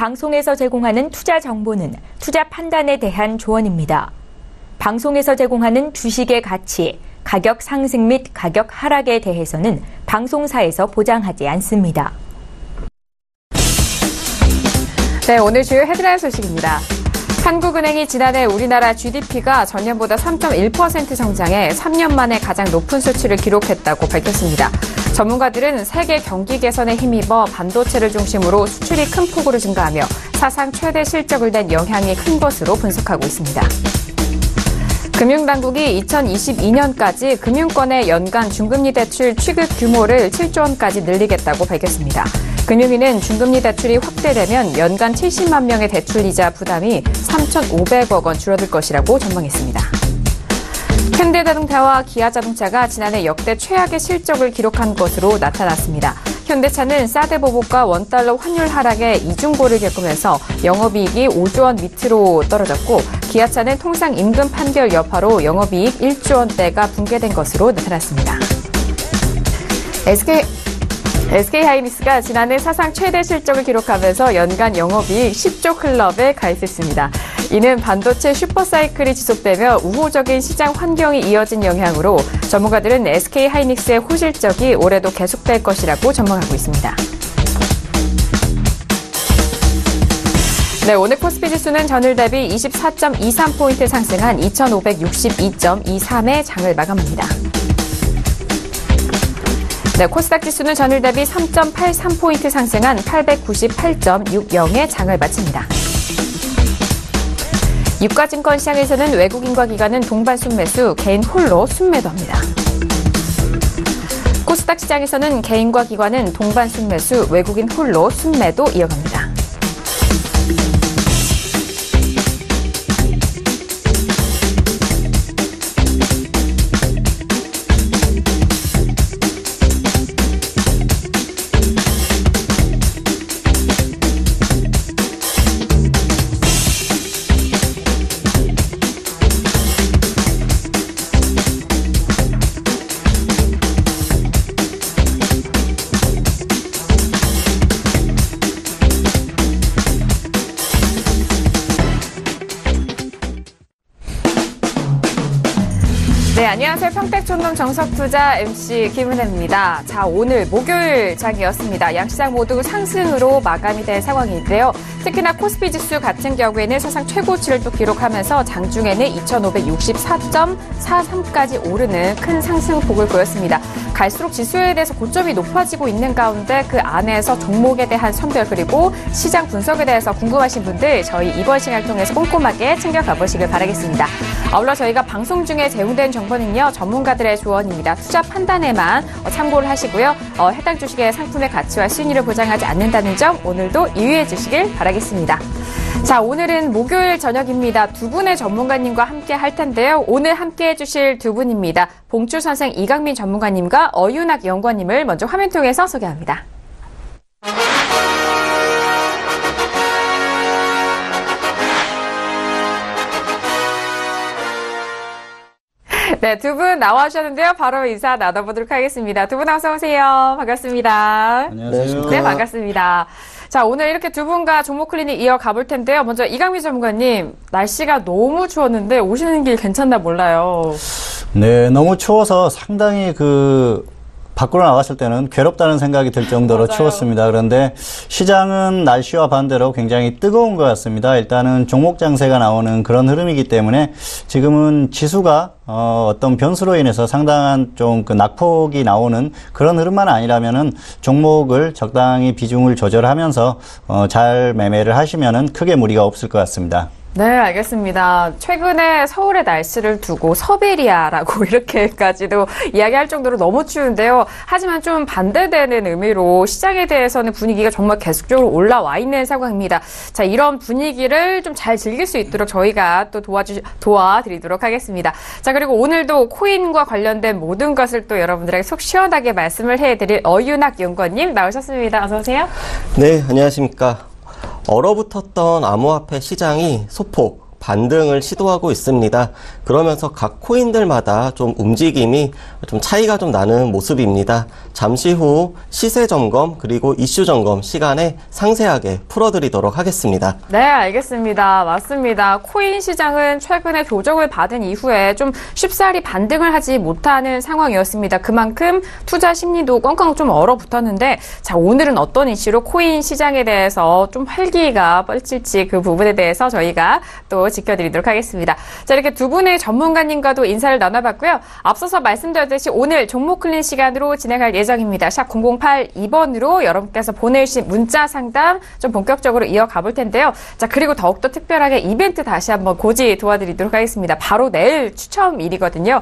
방송에서 제공하는 투자 정보는 투자 판단에 대한 조언입니다. 방송에서 제공하는 주식의 가치, 가격 상승 및 가격 하락에 대해서는 방송사에서 보장하지 않습니다. 네, 오늘 주요 헤드라인 소식입니다. 한국은행이 지난해 우리나라 GDP가 전년보다 3.1% 성장해 3년 만에 가장 높은 수치를 기록했다고 밝혔습니다. 전문가들은 세계 경기 개선에 힘입어 반도체를 중심으로 수출이 큰 폭으로 증가하며 사상 최대 실적을 낸 영향이 큰 것으로 분석하고 있습니다. 금융당국이 2022년까지 금융권의 연간 중금리 대출 취급 규모를 7조 원까지 늘리겠다고 밝혔습니다. 금융위는 중금리 대출이 확대되면 연간 70만 명의 대출이자 부담이 3,500억 원 줄어들 것이라고 전망했습니다. 현대자동차와 기아자동차가 지난해 역대 최악의 실적을 기록한 것으로 나타났습니다. 현대차는 사드 보복과 원달러 환율 하락에 이중고를 겪으면서 영업이익이 5조 원 밑으로 떨어졌고 기아차는 통상 임금 판결 여파로 영업이익 1조 원대가 붕괴된 것으로 나타났습니다. SK하이닉스가 지난해 사상 최대 실적을 기록하면서 연간 영업이익 10조 클럽에 가입했습니다. 이는 반도체 슈퍼사이클이 지속되며 우호적인 시장 환경이 이어진 영향으로 전문가들은 SK하이닉스의 호실적이 올해도 계속될 것이라고 전망하고 있습니다. 네, 오늘 코스피 지수는 전일 대비 24.23포인트 상승한 2562.23의 장을 마감합니다. 네, 코스닥 지수는 전일 대비 3.83포인트 상승한 898.60의 장을 마칩니다. 유가증권 시장에서는 외국인과 기관은 동반 순매수, 개인 홀로 순매도합니다. 코스닥 시장에서는 개인과 기관은 동반 순매수, 외국인 홀로 순매도 이어갑니다. 네, 안녕하세요. 평택촌농 정석투자 MC 김은혜입니다. 자, 오늘 목요일 장이었습니다. 양시장 모두 상승으로 마감이 된 상황인데요. 특히나 코스피 지수 같은 경우에는 사상 최고치를 또 기록하면서 장중에는 2564.43까지 오르는 큰 상승폭을 보였습니다. 갈수록 지수에 대해서 고점이 높아지고 있는 가운데 그 안에서 종목에 대한 선별 그리고 시장 분석에 대해서 궁금하신 분들 저희 이번 시간을 통해서 꼼꼼하게 챙겨가 보시길 바라겠습니다. 아울러 저희가 방송 중에 제공된 정보는요, 전문가들의 조언입니다. 투자 판단에만 참고를 하시고요. 해당 주식의 상품의 가치와 수익률을 보장하지 않는다는 점 오늘도 유의해 주시길 바라겠습니다. 자, 오늘은 목요일 저녁입니다. 두 분의 전문가님과 함께 할 텐데요. 오늘 함께 해주실 두 분입니다. 봉추선생 이강민 전문가님과 어윤학 연구원님을 먼저 화면 통해서 소개합니다. 네, 두 분 나와주셨는데요. 바로 인사 나눠보도록 하겠습니다. 두 분 어서 오세요. 반갑습니다. 안녕하세요. 네, 반갑습니다. 자, 오늘 이렇게 두 분과 종목 클리닉 이어가 볼 텐데요. 먼저 이강민 전문가님, 날씨가 너무 추웠는데 오시는 길 괜찮나 몰라요. 네, 너무 추워서 상당히 밖으로 나갔을 때는 괴롭다는 생각이 들 정도로 맞아요. 추웠습니다. 그런데 시장은 날씨와 반대로 굉장히 뜨거운 것 같습니다. 일단은 종목 장세가 나오는 그런 흐름이기 때문에 지금은 지수가 어떤 변수로 인해서 상당한 좀 낙폭이 나오는 그런 흐름만 아니라면은 종목을 적당히 비중을 조절하면서 잘 매매를 하시면은 크게 무리가 없을 것 같습니다. 네, 알겠습니다. 최근에 서울의 날씨를 두고 서베리아라고 이렇게까지도 이야기할 정도로 너무 추운데요. 하지만 좀 반대되는 의미로 시장에 대해서는 분위기가 정말 계속적으로 올라와 있는 상황입니다. 자, 이런 분위기를 좀 잘 즐길 수 있도록 저희가 또 도와드리도록 하겠습니다. 자, 그리고 오늘도 코인과 관련된 모든 것을 또 여러분들에게 속 시원하게 말씀을 해드릴 어윤학 연구원님 나오셨습니다. 어서 오세요. 네, 안녕하십니까. 얼어붙었던 암호화폐 시장이 소폭 반등을 시도하고 있습니다. 그러면서 각 코인들마다 좀 움직임이 좀 차이가 좀 나는 모습입니다. 잠시 후 시세 점검 그리고 이슈 점검 시간에 상세하게 풀어드리도록 하겠습니다. 네, 알겠습니다. 맞습니다. 코인 시장은 최근에 조정을 받은 이후에 좀 쉽사리 반등을 하지 못하는 상황이었습니다. 그만큼 투자 심리도 꽝꽝 좀 얼어붙었는데, 자, 오늘은 어떤 이슈로 코인 시장에 대해서 좀 활기가 펼칠지 그 부분에 대해서 저희가 또 지켜드리도록 하겠습니다. 자, 이렇게 두 분의 전문가님과도 인사를 나눠봤고요. 앞서서 말씀드렸듯이 오늘 종목 클린 시간으로 진행할 예정입니다. 샵 0082번으로 여러분께서 보내주신 문자 상담 좀 본격적으로 이어가 볼 텐데요. 자, 그리고 더욱더 특별하게 이벤트 다시 한번 고지 도와드리도록 하겠습니다. 바로 내일 추첨일이거든요.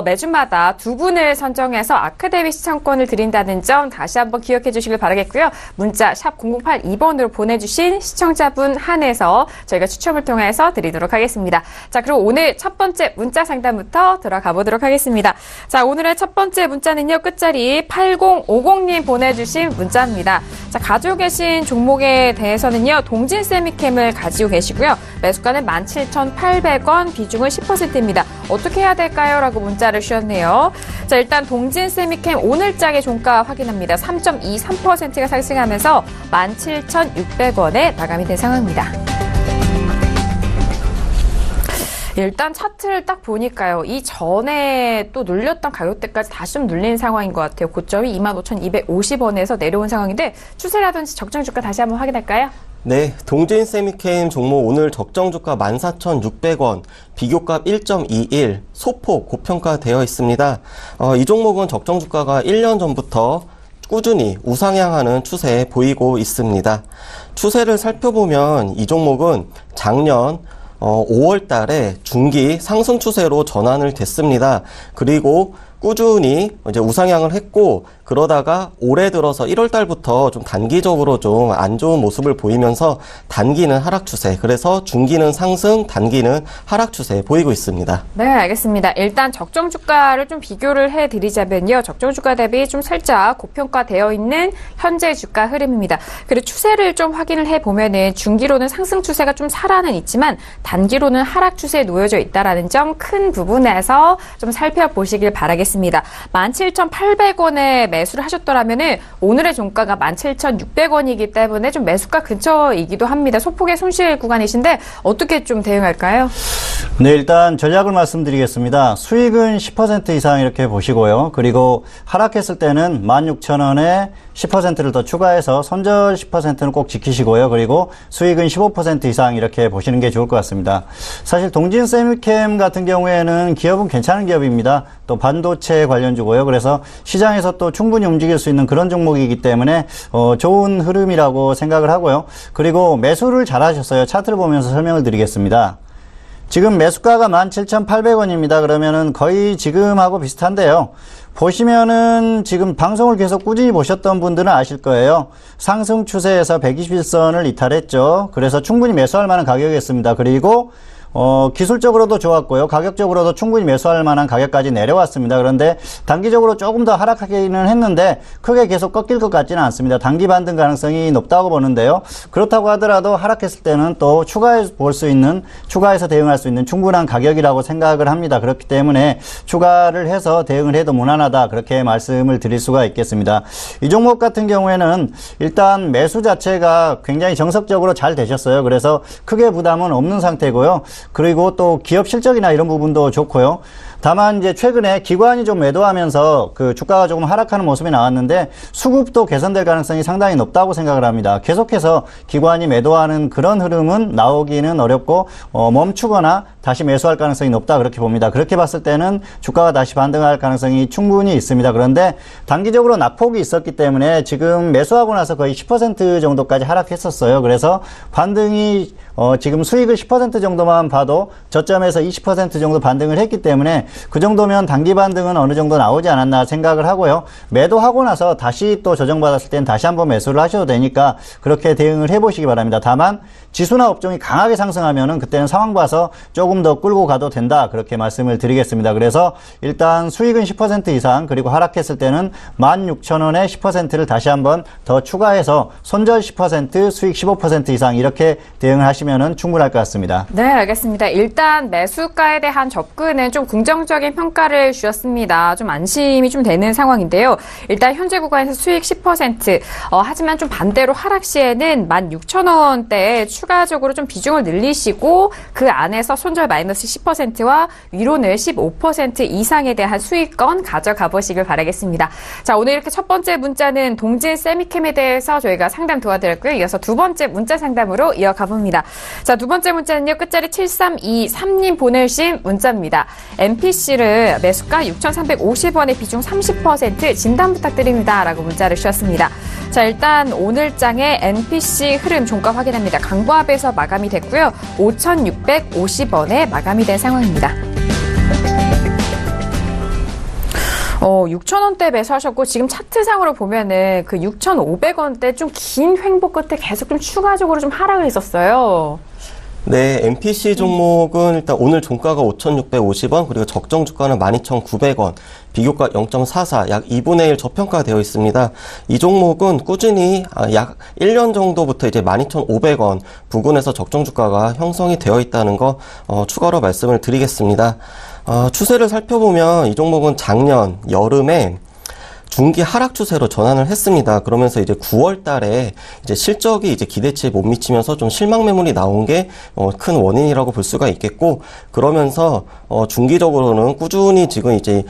매주마다 두 분을 선정해서 아카데미 시청권을 드린다는 점 다시 한번 기억해 주시길 바라겠고요. 문자 샵 0082번으로 보내주신 시청자분 한해서 저희가 추첨을 통해서 드리도록 하겠습니다. 자, 그리고 오늘 첫 번째 문자 상담부터 들어가 보도록 하겠습니다. 자, 오늘의 첫 번째 문자는요. 끝자리 8050님 보내주신 문자입니다. 자, 가지고 계신 종목에 대해서는요. 동진 세미캠을 가지고 계시고요. 매수가는 17,800원, 비중은 10%입니다. 어떻게 해야 될까요? 라고 문자를 주셨네요. 자, 일단 동진 세미캠 오늘장의 종가 확인합니다. 3.23%가 상승하면서 17,600원에 마감이 된 상황입니다. 일단 차트를 딱 보니까요. 이 전에 또 눌렸던 가격대까지 다시 좀 눌린 상황인 것 같아요. 고점이 25,250원에서 내려온 상황인데 추세라든지 적정 주가 다시 한번 확인할까요? 네, 동진 세미캠 종목 오늘 적정 주가 14,600원, 비교값 1.21, 소폭 고평가되어 있습니다. 이 종목은 적정 주가가 1년 전부터 꾸준히 우상향하는 추세 보이고 있습니다. 추세를 살펴보면 이 종목은 작년 5월 달에 중기 상승 추세로 전환을 됐습니다. 그리고 꾸준히 이제 우상향을 했고, 그러다가 올해 들어서 1월 달부터 좀 단기적으로 좀 안 좋은 모습을 보이면서 단기는 하락 추세, 그래서 중기는 상승, 단기는 하락 추세 보이고 있습니다. 네, 알겠습니다. 일단 적정 주가를 좀 비교를 해드리자면요. 적정 주가 대비 좀 살짝 고평가되어 있는 현재 주가 흐름입니다. 그리고 추세를 좀 확인을 해보면은 중기로는 상승 추세가 좀 살아는 있지만 단기로는 하락 추세에 놓여져 있다라는 점 큰 부분에서 좀 살펴보시길 바라겠습니다. 17,800원에 매수를 하셨더라면은 오늘의 종가가 17,600원이기 때문에 좀 매수가 근처이기도 합니다. 소폭의 손실 구간이신데 어떻게 좀 대응할까요? 네, 일단 전략을 말씀드리겠습니다. 수익은 10% 이상 이렇게 보시고요. 그리고 하락했을 때는 16,000원에 10%를 더 추가해서 손절 10%는 꼭 지키시고요. 그리고 수익은 15% 이상 이렇게 보시는 게 좋을 것 같습니다. 사실 동진 세미캠 같은 경우에는 기업은 괜찮은 기업입니다. 또 반도체 관련주고요. 그래서 시장에서 또 충분히 움직일 수 있는 그런 종목이기 때문에 좋은 흐름이라고 생각을 하고요. 그리고 매수를 잘 하셨어요. 차트를 보면서 설명을 드리겠습니다. 지금 매수가가 17,800원입니다. 그러면은 거의 지금하고 비슷한데요. 보시면은 지금 방송을 계속 꾸준히 보셨던 분들은 아실 거예요. 상승 추세에서 121선을 이탈했죠. 그래서 충분히 매수할 만한 가격이었습니다. 그리고 기술적으로도 좋았고요. 가격적으로도 충분히 매수할 만한 가격까지 내려왔습니다. 그런데 단기적으로 조금 더 하락하기는 했는데 크게 계속 꺾일 것 같지는 않습니다. 단기 반등 가능성이 높다고 보는데요. 그렇다고 하더라도 하락했을 때는 또 추가해서 대응할 수 있는 충분한 가격이라고 생각을 합니다. 그렇기 때문에 추가를 해서 대응을 해도 무난하다, 그렇게 말씀을 드릴 수가 있겠습니다. 이 종목 같은 경우에는 일단 매수 자체가 굉장히 정석적으로 잘 되셨어요. 그래서 크게 부담은 없는 상태고요. 그리고 또 기업 실적이나 이런 부분도 좋고요. 다만 이제 최근에 기관이 좀 매도하면서 그 주가가 조금 하락하는 모습이 나왔는데 수급도 개선될 가능성이 상당히 높다고 생각을 합니다. 계속해서 기관이 매도하는 그런 흐름은 나오기는 어렵고 멈추거나 다시 매수할 가능성이 높다, 그렇게 봅니다. 그렇게 봤을 때는 주가가 다시 반등할 가능성이 충분히 있습니다. 그런데 단기적으로 낙폭이 있었기 때문에 지금 매수하고 나서 거의 10% 정도까지 하락했었어요. 그래서 반등이 지금 수익을 10% 정도만 봐도 저점에서 20% 정도 반등을 했기 때문에 그 정도면 단기 반등은 어느 정도 나오지 않았나 생각을 하고요. 매도하고 나서 다시 또 조정받았을 땐 다시 한번 매수를 하셔도 되니까 그렇게 대응을 해보시기 바랍니다. 다만 지수나 업종이 강하게 상승하면은 그때는 상황 봐서 조금 조금 더 끌고 가도 된다. 그렇게 말씀을 드리겠습니다. 그래서 일단 수익은 10% 이상 그리고 하락했을 때는 16,000원에 10%를 다시 한번 더 추가해서 손절 10% 수익 15% 이상 이렇게 대응을 하시면 충분할 것 같습니다. 네, 알겠습니다. 일단 매수가에 대한 접근은 좀 긍정적인 평가를 주셨습니다. 좀 안심이 좀 되는 상황인데요. 일단 현재 구간에서 수익 10%, 하지만 좀 반대로 하락 시에는 16,000원대에 추가적으로 좀 비중을 늘리시고 그 안에서 손절 마이너스 10%와 위로는 15% 이상에 대한 수익권 가져가 보시길 바라겠습니다. 자, 오늘 이렇게 첫 번째 문자는 동진 세미캠에 대해서 저희가 상담 도와드렸고요. 이어서 두 번째 문자 상담으로 이어가 봅니다. 자, 두 번째 문자는요. 끝자리 7323님 보내주신 문자입니다. MPC를 매수가 6,350원의 비중 30% 진단 부탁드립니다. 라고 문자를 주셨습니다. 자, 일단 오늘 장의 MPC 흐름 종가 확인합니다. 강보합에서 마감이 됐고요. 5,650원에 마감이 된 상황입니다. 6,000원대 매수하셨고 지금 차트상으로 보면은 그 6,500원대 좀 긴 횡보 끝에 계속 좀 추가적으로 좀 하락을 했었어요. 네, MPC 종목은 일단 오늘 종가가 5,650원, 그리고 적정 주가는 12,900원, 비교가 0.44, 약 2분의 1 저평가되어 있습니다. 이 종목은 꾸준히 약 1년 정도부터 이제 12,500원 부근에서 적정 주가가 형성이 되어 있다는 거 추가로 말씀을 드리겠습니다. 추세를 살펴보면 이 종목은 작년 여름에 중기 하락 추세로 전환을 했습니다. 그러면서 이제 9월 달에 이제 실적이 이제 기대치에 못 미치면서 좀 실망 매물이 나온 게 큰 원인이라고 볼 수가 있겠고, 그러면서 중기적으로는 꾸준히 지금 이제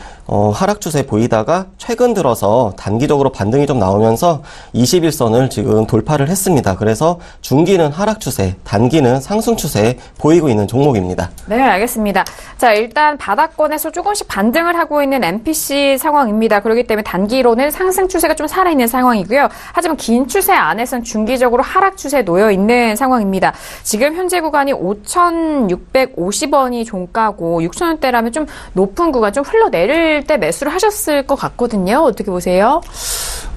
하락 추세 보이다가 최근 들어서 단기적으로 반등이 좀 나오면서 21선을 지금 돌파를 했습니다. 그래서 중기는 하락 추세, 단기는 상승 추세 보이고 있는 종목입니다. 네, 알겠습니다. 자, 일단 바닥권에서 조금씩 반등을 하고 있는 MPC 상황입니다. 그렇기 때문에 단기로는 상승 추세가 좀 살아있는 상황이고요. 하지만 긴 추세 안에서는 중기적으로 하락 추세에 놓여 있는 상황입니다. 지금 현재 구간이 5,650원이 종가고 6,000원대라면 좀 높은 구간, 좀 흘러내릴 때 매수를 하셨을 것 같거든요. 어떻게 보세요?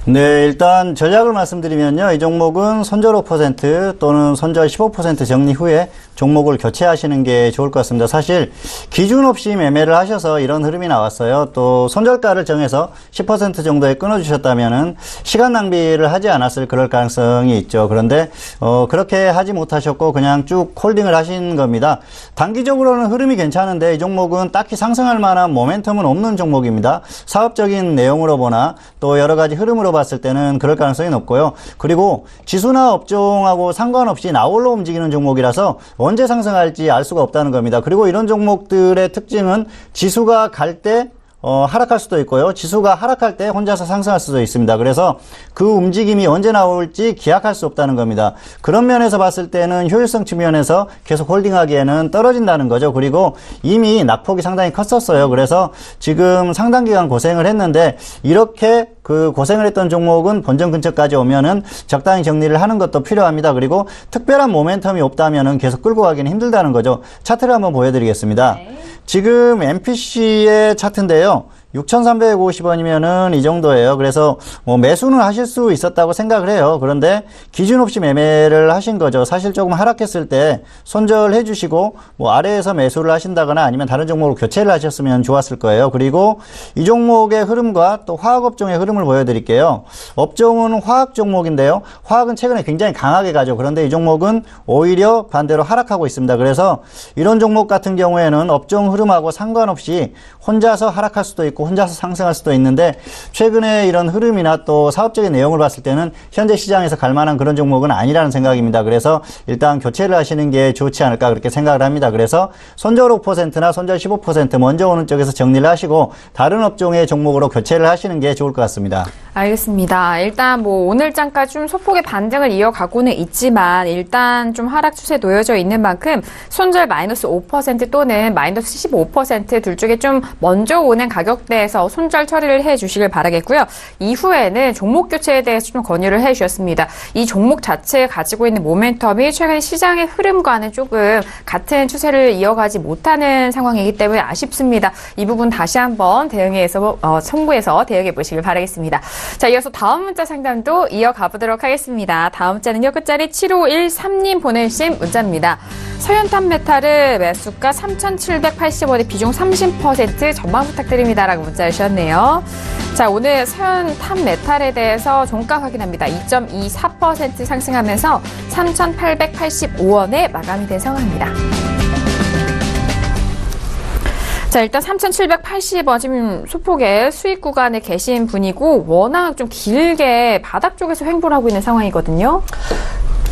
네, 일단 전략을 말씀드리면요. 이 종목은 손절 5% 또는 손절 15% 정리 후에 종목을 교체하시는 게 좋을 것 같습니다. 사실 기준 없이 매매를 하셔서 이런 흐름이 나왔어요. 또 손절가를 정해서 10% 정도에 끊어주셨다면은 시간 낭비를 하지 않았을 그럴 가능성이 있죠. 그런데 그렇게 하지 못하셨고 그냥 쭉 홀딩을 하신 겁니다. 단기적으로는 흐름이 괜찮은데 이 종목은 딱히 상승할 만한 모멘텀은 없는 종목입니다. 사업적인 내용으로 보나 또 여러 가지 흐름으로 봤을 때는 그럴 가능성이 높고요. 그리고 지수나 업종하고 상관없이 나홀로 움직이는 종목이라서 언제 상승할지 알 수가 없다는 겁니다. 그리고 이런 종목들의 특징은 지수가 갈 때 하락할 수도 있고요. 지수가 하락할 때 혼자서 상승할 수도 있습니다. 그래서 그 움직임이 언제 나올지 기약할 수 없다는 겁니다. 그런 면에서 봤을 때는 효율성 측면에서 계속 홀딩하기에는 떨어진다는 거죠. 그리고 이미 낙폭이 상당히 컸었어요. 그래서 지금 상당 기간 고생을 했는데 이렇게 그 고생을 했던 종목은 본전 근처까지 오면은 적당히 정리를 하는 것도 필요합니다. 그리고 특별한 모멘텀이 없다면은 계속 끌고 가기는 힘들다는 거죠. 차트를 한번 보여드리겠습니다. 네. 지금 MPC의 차트인데요. 6,350원이면은 이 정도예요. 그래서 매수는 하실 수 있었다고 생각을 해요. 그런데 기준 없이 매매를 하신 거죠. 사실 조금 하락했을 때 손절해 주시고 아래에서 매수를 하신다거나 아니면 다른 종목으로 교체를 하셨으면 좋았을 거예요. 그리고 이 종목의 흐름과 또 화학업종의 흐름을 보여드릴게요. 업종은 화학 종목인데요. 화학은 최근에 굉장히 강하게 가죠. 그런데 이 종목은 오히려 반대로 하락하고 있습니다. 그래서 이런 종목 같은 경우에는 업종 흐름하고 상관없이 혼자서 하락할 수도 있고 혼자서 상승할 수도 있는데 최근에 이런 흐름이나 또 사업적인 내용을 봤을 때는 현재 시장에서 갈 만한 그런 종목은 아니라는 생각입니다. 그래서 일단 교체를 하시는 게 좋지 않을까 그렇게 생각을 합니다. 그래서 손절 5%나 손절 15% 먼저 오는 쪽에서 정리를 하시고 다른 업종의 종목으로 교체를 하시는 게 좋을 것 같습니다. 알겠습니다. 일단 오늘 장까지 좀 소폭의 반등을 이어가고는 있지만 일단 좀 하락 추세에 놓여져 있는 만큼 손절 마이너스 5% 또는 마이너스 15% 둘 중에 좀 먼저 오는 가격대에서 손절 처리를 해 주시길 바라겠고요. 이후에는 종목 교체에 대해서 좀 권유를 해 주셨습니다. 이 종목 자체에 가지고 있는 모멘텀이 최근 시장의 흐름과는 조금 같은 추세를 이어가지 못하는 상황이기 때문에 아쉽습니다. 이 부분 다시 한번 첨부해서 대응해 보시길 바라겠습니다. 자, 이어서 다음 문자 상담도 이어가 보도록 하겠습니다. 다음 문자는요, 끝자리 7513님 보내주신 문자입니다. 서현탄 메탈을 매수가 3,780원에 비중 30% 전망 부탁드립니다라고 문자를 주셨네요. 자, 오늘 서현탄 메탈에 대해서 종가 확인합니다. 2.24% 상승하면서 3,885원에 마감이 된 상황입니다. 자, 일단 3,780원 지금 소폭의 수익 구간에 계신 분이고 워낙 좀 길게 바닥 쪽에서 횡보를 하고 있는 상황이거든요.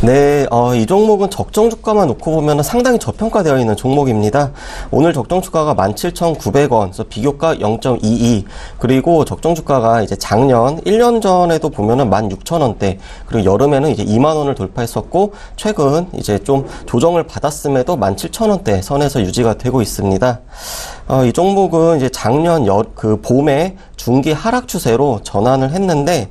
네, 이 종목은 적정 주가만 놓고 보면 상당히 저평가되어 있는 종목입니다. 오늘 적정 주가가 17,900원, 그래서 비교가 0.22, 그리고 적정 주가가 이제 작년 1년 전에도 보면은 16,000원대, 그리고 여름에는 이제 2만 원을 돌파했었고, 최근 이제 좀 조정을 받았음에도 17,000원대 선에서 유지가 되고 있습니다. 이 종목은 이제 작년 봄에 중기 하락 추세로 전환을 했는데,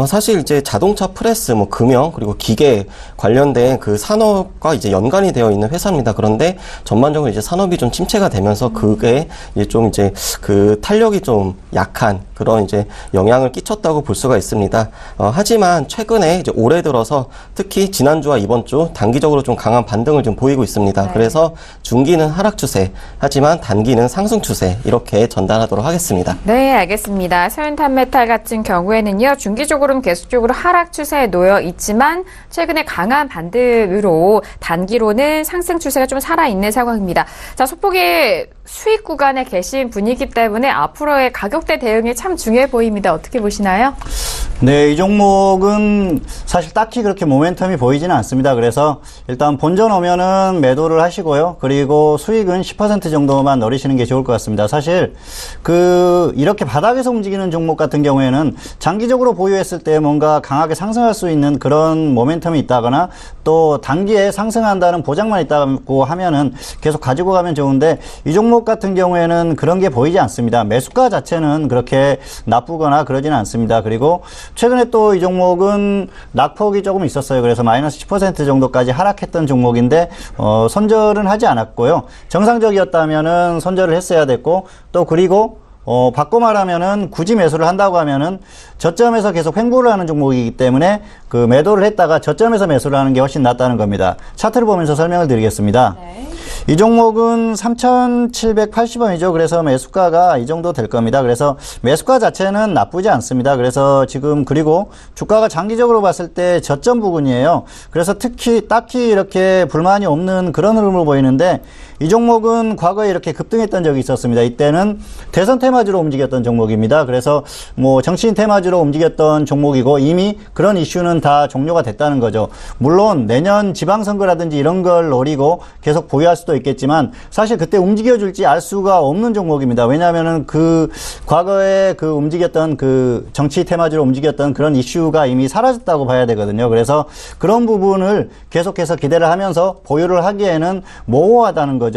사실 이제 자동차 프레스, 뭐 금형, 그리고 기계 관련된 그 산업과 이제 연관이 되어 있는 회사입니다. 그런데 전반적으로 이제 산업이 좀 침체가 되면서 그게 이제 좀 이제 그 탄력이 좀 약한 그런 이제 영향을 끼쳤다고 볼 수가 있습니다. 하지만 최근에 이제 올해 들어서 특히 지난주와 이번 주 단기적으로 좀 강한 반등을 좀 보이고 있습니다. 네. 그래서 중기는 하락 추세, 하지만 단기는 상승 추세 이렇게 전달하도록 하겠습니다. 네, 알겠습니다. 서현탄 메탈 같은 경우에는요, 중기적으로는 계속적으로 하락 추세에 놓여 있지만 최근에 강한 반등으로 단기로는 상승 추세가 좀 살아있는 상황입니다. 자, 소폭의 수익 구간에 계신 분이기 때문에 앞으로의 가격대 대응이 참 중요해 보입니다. 어떻게 보시나요? 네, 이 종목은 사실 딱히 그렇게 모멘텀이 보이지는 않습니다. 그래서 일단 본전 오면은 매도를 하시고요. 그리고 수익은 10% 정도만 노리시는 게 좋을 것 같습니다. 사실 이렇게 바닥에서 움직이는 종목 같은 경우에는 장기적으로 보유했을 때 뭔가 강하게 상승할 수 있는 그런 모멘텀이 있다거나 또 단기에 상승한다는 보장만 있다고 하면은 계속 가지고 가면 좋은데 이 종목 같은 경우에는 그런 게 보이지 않습니다. 매수가 자체는 그렇게 나쁘거나 그러지는 않습니다. 그리고 최근에 또 이 종목은 낙폭이 조금 있었어요. 그래서 마이너스 10% 정도까지 하락했던 종목인데 손절은 하지 않았고요. 정상적이었다면은 손절을 했어야 됐고 또 그리고 바꿔 말하면은 굳이 매수를 한다고 하면은 저점에서 계속 횡보를 하는 종목이기 때문에 그 매도를 했다가 저점에서 매수를 하는 게 훨씬 낫다는 겁니다. 차트를 보면서 설명을 드리겠습니다. 네. 이 종목은 3,780원이죠. 그래서 매수가가 이 정도 될 겁니다. 그래서 매수가 자체는 나쁘지 않습니다. 그래서 지금 그리고 주가가 장기적으로 봤을 때 저점 부근이에요. 그래서 딱히 이렇게 불만이 없는 그런 흐름을 보이는데 이 종목은 과거에 이렇게 급등했던 적이 있었습니다. 이때는 대선 테마주로 움직였던 종목입니다. 그래서 뭐 정치인 테마주로 움직였던 종목이고 이미 그런 이슈는 다 종료가 됐다는 거죠. 물론 내년 지방선거라든지 이런 걸 노리고 계속 보유할 수도 있겠지만 사실 그때 움직여줄지 알 수가 없는 종목입니다. 왜냐하면은 과거에 움직였던 정치 테마주로 움직였던 그런 이슈가 이미 사라졌다고 봐야 되거든요. 그래서 그런 부분을 계속해서 기대를 하면서 보유를 하기에는 모호하다는 거죠.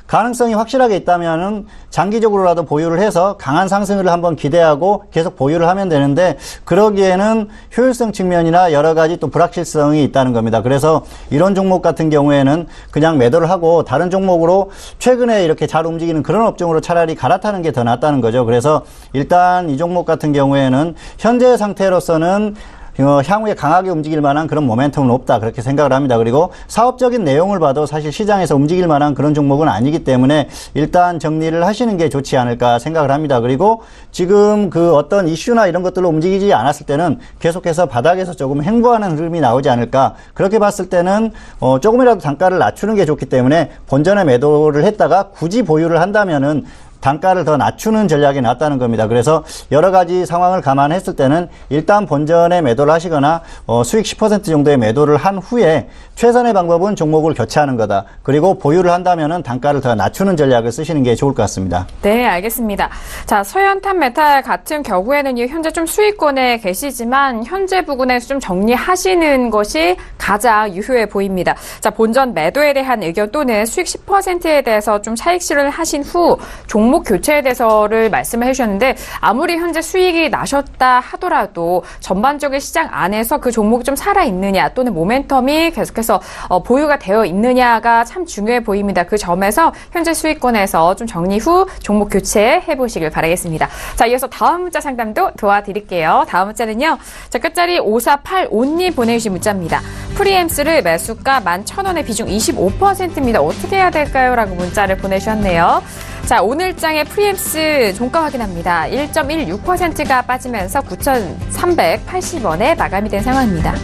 가능성이 확실하게 있다면은 장기적으로라도 보유를 해서 강한 상승을 한번 기대하고 계속 보유를 하면 되는데 그러기에는 효율성 측면이나 여러 가지 또 불확실성이 있다는 겁니다. 그래서 이런 종목 같은 경우에는 그냥 매도를 하고 다른 종목으로 최근에 이렇게 잘 움직이는 그런 업종으로 차라리 갈아타는 게 더 낫다는 거죠. 그래서 일단 이 종목 같은 경우에는 현재 상태로서는 향후에 강하게 움직일 만한 그런 모멘텀은 없다 그렇게 생각을 합니다. 그리고 사업적인 내용을 봐도 사실 시장에서 움직일 만한 그런 종목은 아니기 때문에 일단 정리를 하시는 게 좋지 않을까 생각을 합니다. 그리고 지금 어떤 이슈나 이런 것들로 움직이지 않았을 때는 계속해서 바닥에서 조금 횡보하는 흐름이 나오지 않을까 그렇게 봤을 때는 조금이라도 단가를 낮추는 게 좋기 때문에 본전에 매도를 했다가 굳이 보유를 한다면은 단가를 더 낮추는 전략이 낫다는 겁니다. 그래서 여러 가지 상황을 감안했을 때는 일단 본전에 매도를 하시거나 수익 10% 정도의 매도를 한 후에 최선의 방법은 종목을 교체하는 거다. 그리고 보유를 한다면은 단가를 더 낮추는 전략을 쓰시는 게 좋을 것 같습니다. 네, 알겠습니다. 자, 서현탄 메탈 같은 경우에는 현재 좀 수익권에 계시지만 현재 부근에서 좀 정리하시는 것이 가장 유효해 보입니다. 자, 본전 매도에 대한 의견 또는 수익 10%에 대해서 좀 차익 실현을 하신 후 종목 종목 교체에 대해서를 말씀을 해주셨는데 아무리 현재 수익이 나셨다 하더라도 전반적인 시장 안에서 그 종목이 좀 살아있느냐 또는 모멘텀이 계속해서 보유가 되어 있느냐가 참 중요해 보입니다. 그 점에서 현재 수익권에서 좀 정리 후 종목 교체해 보시길 바라겠습니다. 자, 이어서 다음 문자 상담도 도와드릴게요. 다음 문자는요. 자, 끝자리 5485님 보내주신 문자입니다. 프리엠스를 매수가 11,000원의 비중 25%입니다. 어떻게 해야 될까요? 라고 문자를 보내주셨네요. 자, 오늘장의 프리엠스 종가 확인합니다. 1.16%가 빠지면서 9,380원에 마감이 된 상황입니다.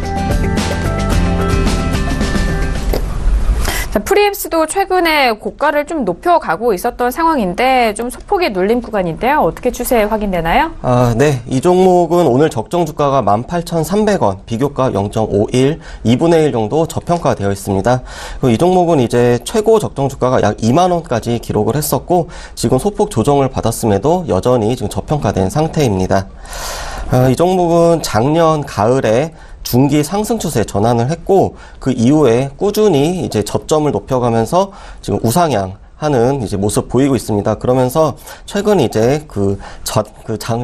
자, 프리엠스도 최근에 고가를 좀 높여가고 있었던 상황인데 좀 소폭의 눌림 구간인데요. 어떻게 추세 확인되나요? 네. 이 종목은 오늘 적정 주가가 18,300원, 비교가 0.51, 2분의 1 정도 저평가되어 있습니다. 이 종목은 이제 최고 적정 주가가 약 2만 원까지 기록을 했었고 지금 소폭 조정을 받았음에도 여전히 지금 저평가된 상태입니다. 이 종목은 작년 가을에 중기 상승 추세 전환을 했고 그 이후에 꾸준히 이제 저점을 높여가면서 지금 우상향 하는 이제 모습 보이고 있습니다. 그러면서 최근 이제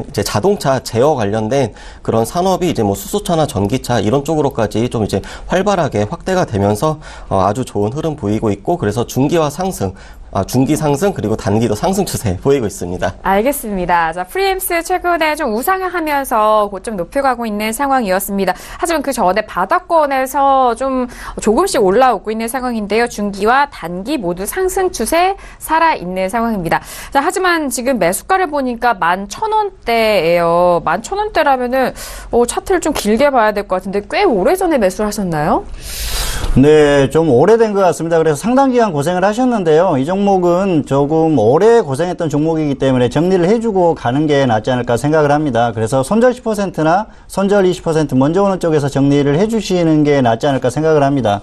이제 자동차 제어 관련된 그런 산업이 이제 뭐 수소차나 전기차 이런 쪽으로까지 좀 이제 활발하게 확대가 되면서 아주 좋은 흐름 보이고 있고 그래서 중기와 상승 중기 상승 그리고 단기도 상승 추세 보이고 있습니다. 알겠습니다. 자, 프리엠스 최근에 좀 우상향하면서 고점 높여가고 있는 상황이었습니다. 하지만 그 전에 바닥권에서 좀 조금씩 올라오고 있는 상황인데요. 중기와 단기 모두 상승 추세 살아있는 상황입니다. 자, 하지만 지금 매수가를 보니까 11,000원대예요. 11,000원대라면은 차트를 좀 길게 봐야 될 것 같은데 꽤 오래전에 매수를 하셨나요? 네, 좀 오래된 것 같습니다. 그래서 상당 기간 고생을 하셨는데요. 이 종목은 조금 오래 고생했던 종목이기 때문에 정리를 해주고 가는 게 낫지 않을까 생각을 합니다. 그래서 손절 10%나 손절 20% 먼저 오는 쪽에서 정리를 해주시는 게 낫지 않을까 생각을 합니다.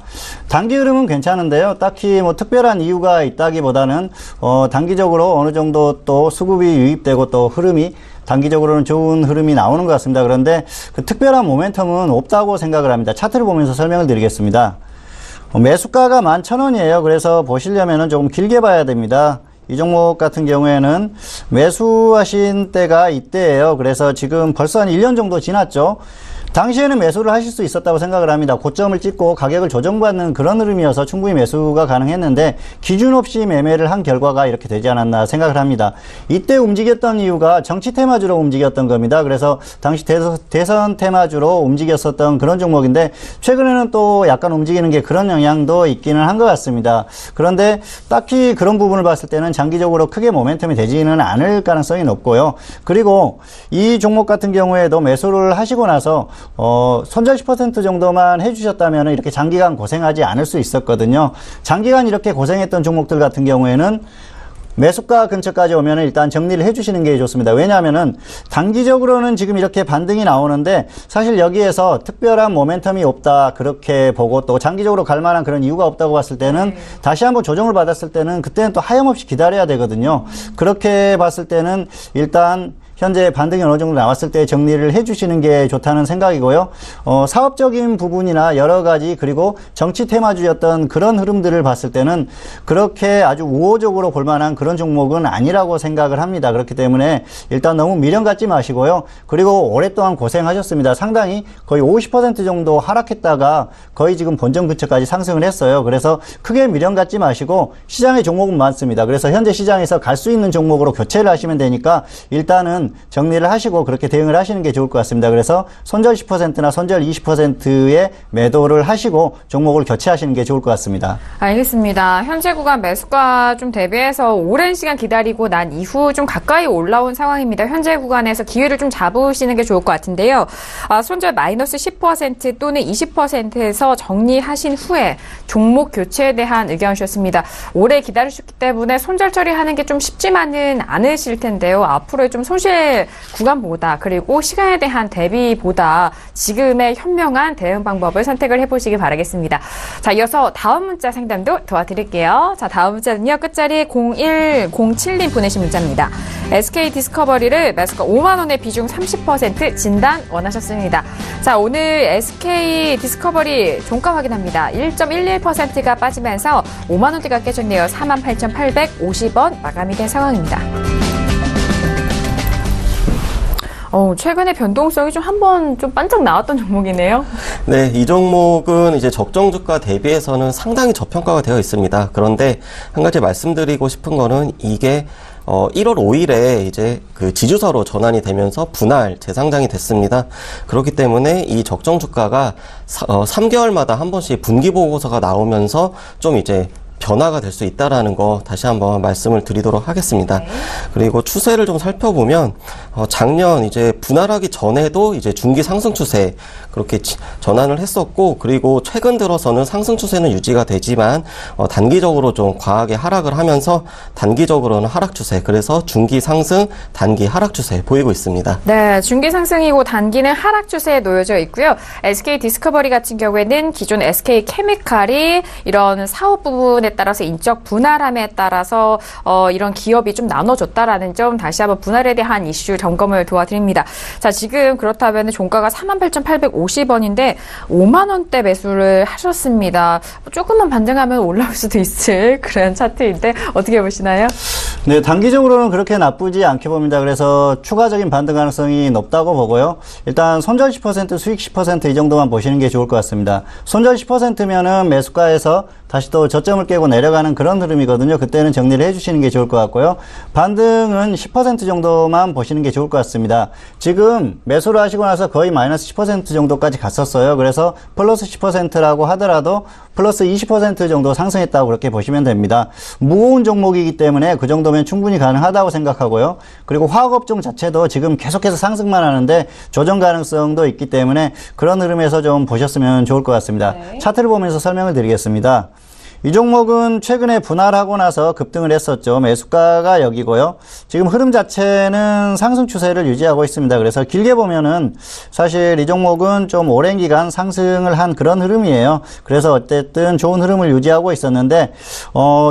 단기 흐름은 괜찮은데요. 딱히 뭐 특별한 이유가 있다기보다는 단기적으로 어느 정도 또 수급이 유입되고 또 흐름이 단기적으로는 좋은 흐름이 나오는 것 같습니다. 그런데 그 특별한 모멘텀은 없다고 생각을 합니다. 차트를 보면서 설명을 드리겠습니다. 매수가가 11,000원이에요. 그래서 보시려면은 조금 길게 봐야 됩니다. 이 종목 같은 경우에는 매수하신 때가 이때예요. 그래서 지금 벌써 한 1년 정도 지났죠. 당시에는 매수를 하실 수 있었다고 생각을 합니다. 고점을 찍고 가격을 조정받는 그런 흐름이어서 충분히 매수가 가능했는데 기준 없이 매매를 한 결과가 이렇게 되지 않았나 생각을 합니다. 이때 움직였던 이유가 정치 테마주로 움직였던 겁니다. 그래서 당시 대선 테마주로 움직였었던 그런 종목인데 최근에는 또 약간 움직이는 게 그런 영향도 있기는 한 것 같습니다. 그런데 딱히 그런 부분을 봤을 때는 장기적으로 크게 모멘텀이 되지는 않을 가능성이 높고요. 그리고 이 종목 같은 경우에도 매수를 하시고 나서 손절 10% 정도만 해주셨다면 이렇게 장기간 고생하지 않을 수 있었거든요. 장기간 이렇게 고생했던 종목들 같은 경우에는 매수가 근처까지 오면 일단 정리를 해주시는 게 좋습니다. 왜냐하면은 단기적으로는 지금 이렇게 반등이 나오는데 사실 여기에서 특별한 모멘텀이 없다 그렇게 보고 또 장기적으로 갈 만한 그런 이유가 없다고 봤을 때는 다시 한번 조정을 받았을 때는 그때는 또 하염없이 기다려야 되거든요. 그렇게 봤을 때는 일단 현재 반등이 어느 정도 나왔을 때 정리를 해주시는 게 좋다는 생각이고요. 사업적인 부분이나 여러 가지 그리고 정치 테마주였던 그런 흐름들을 봤을 때는 그렇게 아주 우호적으로 볼 만한 그런 종목은 아니라고 생각을 합니다. 그렇기 때문에 일단 너무 미련 갖지 마시고요. 그리고 오랫동안 고생하셨습니다. 상당히 거의 50% 정도 하락했다가 거의 지금 본전 근처까지 상승을 했어요. 그래서 크게 미련 갖지 마시고 시장에 종목은 많습니다. 그래서 현재 시장에서 갈 수 있는 종목으로 교체를 하시면 되니까 일단은 정리를 하시고 그렇게 대응을 하시는 게 좋을 것 같습니다. 그래서 손절 10%나 손절 20%의 매도를 하시고 종목을 교체하시는 게 좋을 것 같습니다. 알겠습니다. 현재 구간 매수가 좀 대비해서 오랜 시간 기다리고 난 이후 좀 가까이 올라온 상황입니다. 현재 구간에서 기회를 좀 잡으시는 게 좋을 것 같은데요. 손절 마이너스 10% 또는 20%에서 정리하신 후에 종목 교체에 대한 의견 주셨습니다. 오래 기다리셨기 때문에 손절 처리하는 게 좀 쉽지만은 않으실 텐데요. 앞으로의 좀 손실 구간보다 그리고 시간에 대한 대비보다 지금의 현명한 대응 방법을 선택을 해보시기 바라겠습니다. 자, 이어서 다음 문자 상담도 도와드릴게요. 자, 다음 문자는요. 끝자리 0107님 보내신 문자입니다. SK 디스커버리를 매수가 5만 원의 비중 30% 진단 원하셨습니다. 자, 오늘 SK 디스커버리 종가 확인합니다. 1.11%가 빠지면서 5만 원대가 깨졌네요. 48,850원 마감이 된 상황입니다. 최근에 변동성이 좀 한번 좀 반짝 나왔던 종목이네요. 네, 이 종목은 이제 적정 주가 대비해서는 상당히 저평가가 되어 있습니다. 그런데 한 가지 말씀드리고 싶은 거는 이게 1월 5일에 이제 그 지주사로 전환이 되면서 분할 재상장이 됐습니다. 그렇기 때문에 이 적정 주가가 3개월마다 한 번씩 분기 보고서가 나오면서 좀 이제 변화가 될 수 있다라는 거 다시 한번 말씀을 드리도록 하겠습니다. 네. 그리고 추세를 좀 살펴보면 작년 이제 분할하기 전에도 이제 중기 상승 추세 그렇게 전환을 했었고, 그리고 최근 들어서는 상승 추세는 유지가 되지만 단기적으로 좀 과하게 하락을 하면서 단기적으로는 하락 추세, 그래서 중기 상승, 단기 하락 추세 보이고 있습니다. 네, 중기 상승이고 단기는 하락 추세에 놓여져 있고요. SK 디스커버리 같은 경우에는 기존 SK 케미칼이 이런 사업 부분에 따라서 인적 분할함에 따라서 이런 기업이 좀 나눠졌다라는 점, 다시 한번 분할에 대한 이슈 점검을 도와드립니다. 자, 지금 그렇다면 종가가 48,850원인데 5만 원대 매수를 하셨습니다. 조금만 반등하면 올라올 수도 있을 그런 차트인데 어떻게 보시나요? 네, 단기적으로는 그렇게 나쁘지 않게 봅니다. 그래서 추가적인 반등 가능성이 높다고 보고요. 일단 손절 10%, 수익 10% 이 정도만 보시는 게 좋을 것 같습니다. 손절 10%면은 매수가에서 다시 또 저점을 깨고 내려가는 그런 흐름이거든요. 그때는 정리를 해주시는 게 좋을 것 같고요. 반등은 10% 정도만 보시는 게 좋을 것 같습니다. 지금 매수를 하시고 나서 거의 마이너스 10% 정도까지 갔었어요. 그래서 플러스 10%라고 하더라도 플러스 20% 정도 상승했다고 그렇게 보시면 됩니다. 무거운 종목이기 때문에 그 정도면 충분히 가능하다고 생각하고요. 그리고 화학업종 자체도 지금 계속해서 상승만 하는데 조정 가능성도 있기 때문에 그런 흐름에서 좀 보셨으면 좋을 것 같습니다. 네. 차트를 보면서 설명을 드리겠습니다. 이 종목은 최근에 분할하고 나서 급등을 했었죠. 매수가가 여기고요. 지금 흐름 자체는 상승 추세를 유지하고 있습니다. 그래서 길게 보면은 사실 이 종목은 좀 오랜 기간 상승을 한 그런 흐름이에요. 그래서 어쨌든 좋은 흐름을 유지하고 있었는데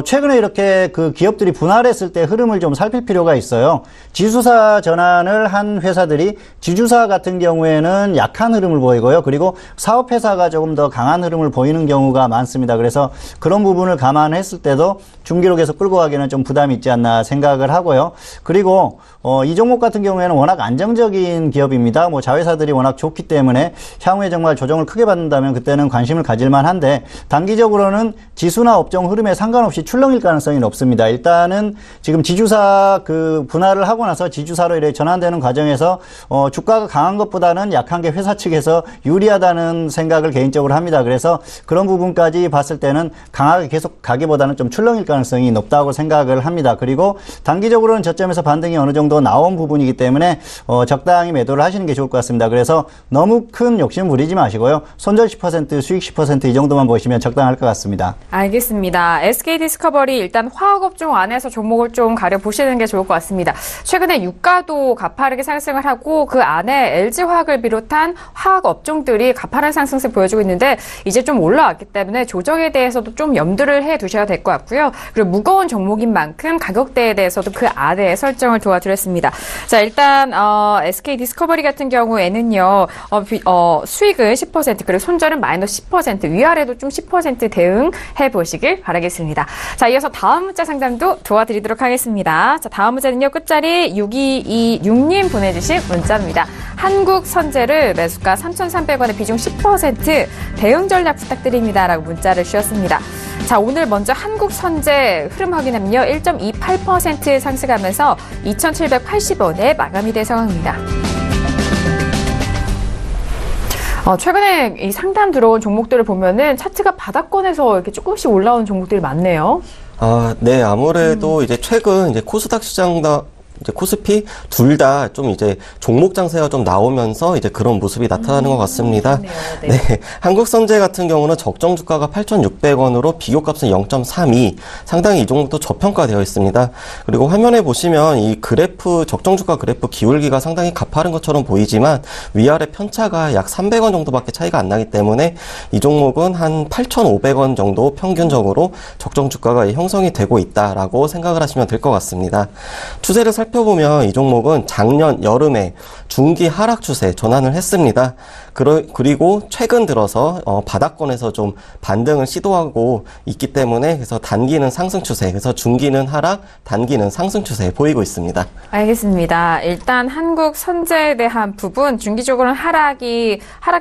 최근에 이렇게 그 기업들이 분할했을 때 흐름을 좀 살필 필요가 있어요. 지주사 전환을 한 회사들이 지주사 같은 경우에는 약한 흐름을 보이고요. 그리고 사업회사가 조금 더 강한 흐름을 보이는 경우가 많습니다. 그래서 그런 부분을 감안했을 때도 중기로 계속 끌고 가기에는 좀 부담이 있지 않나 생각을 하고요. 그리고 이 종목 같은 경우에는 워낙 안정적인 기업입니다. 뭐 자회사들이 워낙 좋기 때문에 향후에 정말 조정을 크게 받는다면 그때는 관심을 가질 만한데, 단기적으로는 지수나 업종 흐름에 상관없이 출렁일 가능성이 높습니다. 일단은 지금 지주사 그 분할을 하고 나서 지주사로 이렇게 전환되는 과정에서 주가가 강한 것보다는 약한 게 회사 측에서 유리하다는 생각을 개인적으로 합니다. 그래서 그런 부분까지 봤을 때는 강하게 계속 가기보다는 좀 출렁일 가능성이 높다고 생각을 합니다. 그리고 단기적으로는 저점에서 반등이 어느 정도 나온 부분이기 때문에 적당히 매도를 하시는 게 좋을 것 같습니다. 그래서 너무 큰 욕심 부리지 마시고요. 손절 10%, 수익 10% 이 정도만 보시면 적당할 것 같습니다. 알겠습니다. SK 디스커버리 일단 화학업종 안에서 종목을 좀 가려보시는 게 좋을 것 같습니다. 최근에 유가도 가파르게 상승을 하고 그 안에 LG화학을 비롯한 화학업종들이 가파른 상승세 보여주고 있는데 이제 좀 올라왔기 때문에 조정에 대해서도 좀 염두를 해 두셔야 될 것 같고요. 그리고 무거운 종목인 만큼 가격대에 대해서도 그 안에 설정을 도와드렸습니다. 자, 일단 SK 디스커버리 같은 경우에는요. 수익은 10%, 그리고 손절은 마이너스 10%, 위아래도 좀 10% 대응해 보시길 바라겠습니다. 자, 이어서 다음 문자 상담도 도와드리도록 하겠습니다. 자, 다음 문자는요. 끝자리 6226님 보내주신 문자입니다. 한국선제를 매수가 3,300원에 비중 10% 대응 전략 부탁드립니다. 라고 문자를 주셨습니다. 자, 오늘 먼저 한국선제 흐름 확인하면요. 1.28% 상승하면서 2,780원에 마감이 된 상황입니다. 최근에 이 상담 들어온 종목들을 보면은 차트가 바닥권에서 이렇게 조금씩 올라오는 종목들이 많네요. 네, 아무래도 이제 최근 이제 코스닥 시장다 이제 코스피 둘 다 좀 이제 종목 장세가 좀 나오면서 이제 그런 모습이 나타나는 것 같습니다. 네. 한국선제 같은 경우는 적정 주가가 8,600원으로 비교값은 0.32, 상당히 이 종목도 저평가되어 있습니다. 그리고 화면에 보시면 이 그래프, 적정 주가 그래프 기울기가 상당히 가파른 것처럼 보이지만 위아래 편차가 약 300원 정도밖에 차이가 안 나기 때문에 이 종목은 한 8,500원 정도 평균적으로 적정 주가가 형성이 되고 있다라고 생각을 하시면 될 것 같습니다. 추세를 살펴보면 이 종목은 작년 여름에 중기 하락 추세 전환을 했습니다. 그리고 최근 들어서 바닥권에서 좀 반등을 시도하고 있기 때문에 그래서 단기는 상승 추세, 그래서 중기는 하락, 단기는 상승 추세 보이고 있습니다. 알겠습니다. 일단 한국 선제에 대한 부분 중기적으로는 하락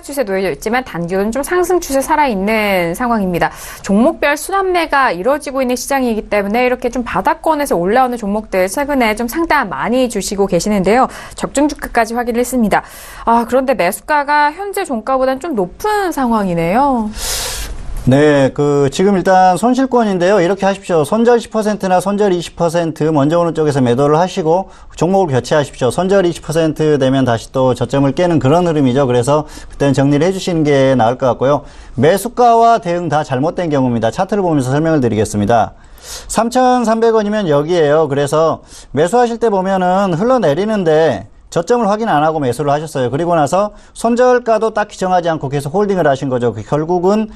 추세 놓여져 있지만 단기로는 좀 상승 추세 살아있는 상황입니다. 종목별 순환매가 이루어지고 있는 시장이기 때문에 이렇게 좀 바닥권에서 올라오는 종목들 최근에 좀 상당 많이 주시고 계시는데요. 적정 주가까지 확인을 했습니다. 그런데 매수가가 현재 종가보다는 좀 높은 상황이네요. 네, 지금 일단 손실권인데요. 이렇게 하십시오. 손절 10%나 손절 20% 먼저 오는 쪽에서 매도를 하시고 종목을 교체하십시오. 손절 20% 되면 다시 또 저점을 깨는 그런 흐름이죠. 그래서 그때는 정리를 해주시는 게 나을 것 같고요. 매수가와 대응 다 잘못된 경우입니다. 차트를 보면서 설명을 드리겠습니다. 3,300원이면 여기에요. 그래서 매수하실 때 보면은 흘러내리는데 저점을 확인 안 하고 매수를 하셨어요. 그리고 나서 손절가도 딱히 정하지 않고 계속 홀딩을 하신 거죠. 결국은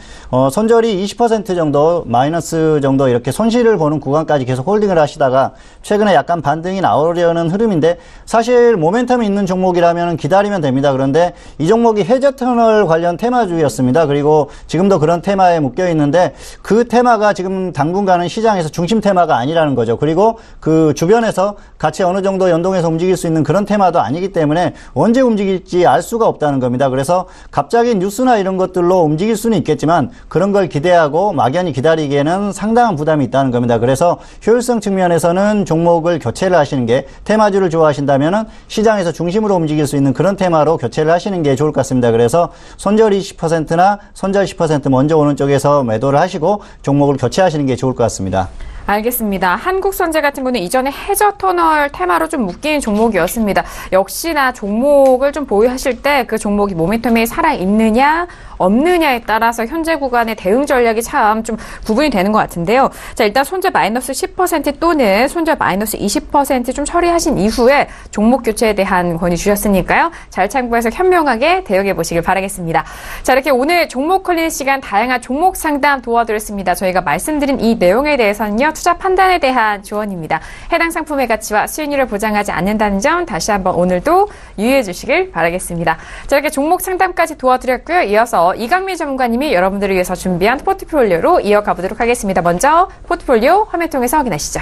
손절이 20% 정도 마이너스 정도 이렇게 손실을 보는 구간까지 계속 홀딩을 하시다가 최근에 약간 반등이 나오려는 흐름인데 사실 모멘텀이 있는 종목이라면 기다리면 됩니다. 그런데 이 종목이 해저터널 관련 테마주였습니다. 그리고 지금도 그런 테마에 묶여 있는데 그 테마가 지금 당분간은 시장에서 중심 테마가 아니라는 거죠. 그리고 그 주변에서 같이 어느 정도 연동해서 움직일 수 있는 그런 테마도 아니기 때문에 언제 움직일지 알 수가 없다는 겁니다. 그래서 갑자기 뉴스나 이런 것들로 움직일 수는 있겠지만 그런 걸 기대하고 막연히 기다리기에는 상당한 부담이 있다는 겁니다. 그래서 효율성 측면에서는 종목을 교체를 하시는 게 테마주를 좋아하신다면은 시장에서 중심으로 움직일 수 있는 그런 테마로 교체를 하시는 게 좋을 것 같습니다. 그래서 손절 20%나 손절 10% 먼저 오는 쪽에서 매도를 하시고 종목을 교체하시는 게 좋을 것 같습니다. 알겠습니다. 한국선제 같은 경우는 이전에 해저터널 테마로 좀 묶인 종목이었습니다. 역시나 종목을 좀 보유하실 때 그 종목이 모멘텀이 살아있느냐 없느냐에 따라서 현재 구간의 대응 전략이 참 좀 구분이 되는 것 같은데요. 자, 일단 손절 마이너스 10% 또는 손절 마이너스 20% 좀 처리하신 이후에 종목 교체에 대한 건의 주셨으니까요. 잘 참고해서 현명하게 대응해 보시길 바라겠습니다. 자, 이렇게 오늘 종목 걸리는 시간 다양한 종목 상담 도와드렸습니다. 저희가 말씀드린 이 내용에 대해서는요. 투자 판단에 대한 조언입니다. 해당 상품의 가치와 수익률을 보장하지 않는다는 점 다시 한번 오늘도 유의해 주시길 바라겠습니다. 자, 이렇게 종목 상담까지 도와드렸고요. 이어서 이강민 전문가님이 여러분들을 위해서 준비한 포트폴리오로 이어가 보도록 하겠습니다. 먼저 포트폴리오 화면 통해서 확인하시죠.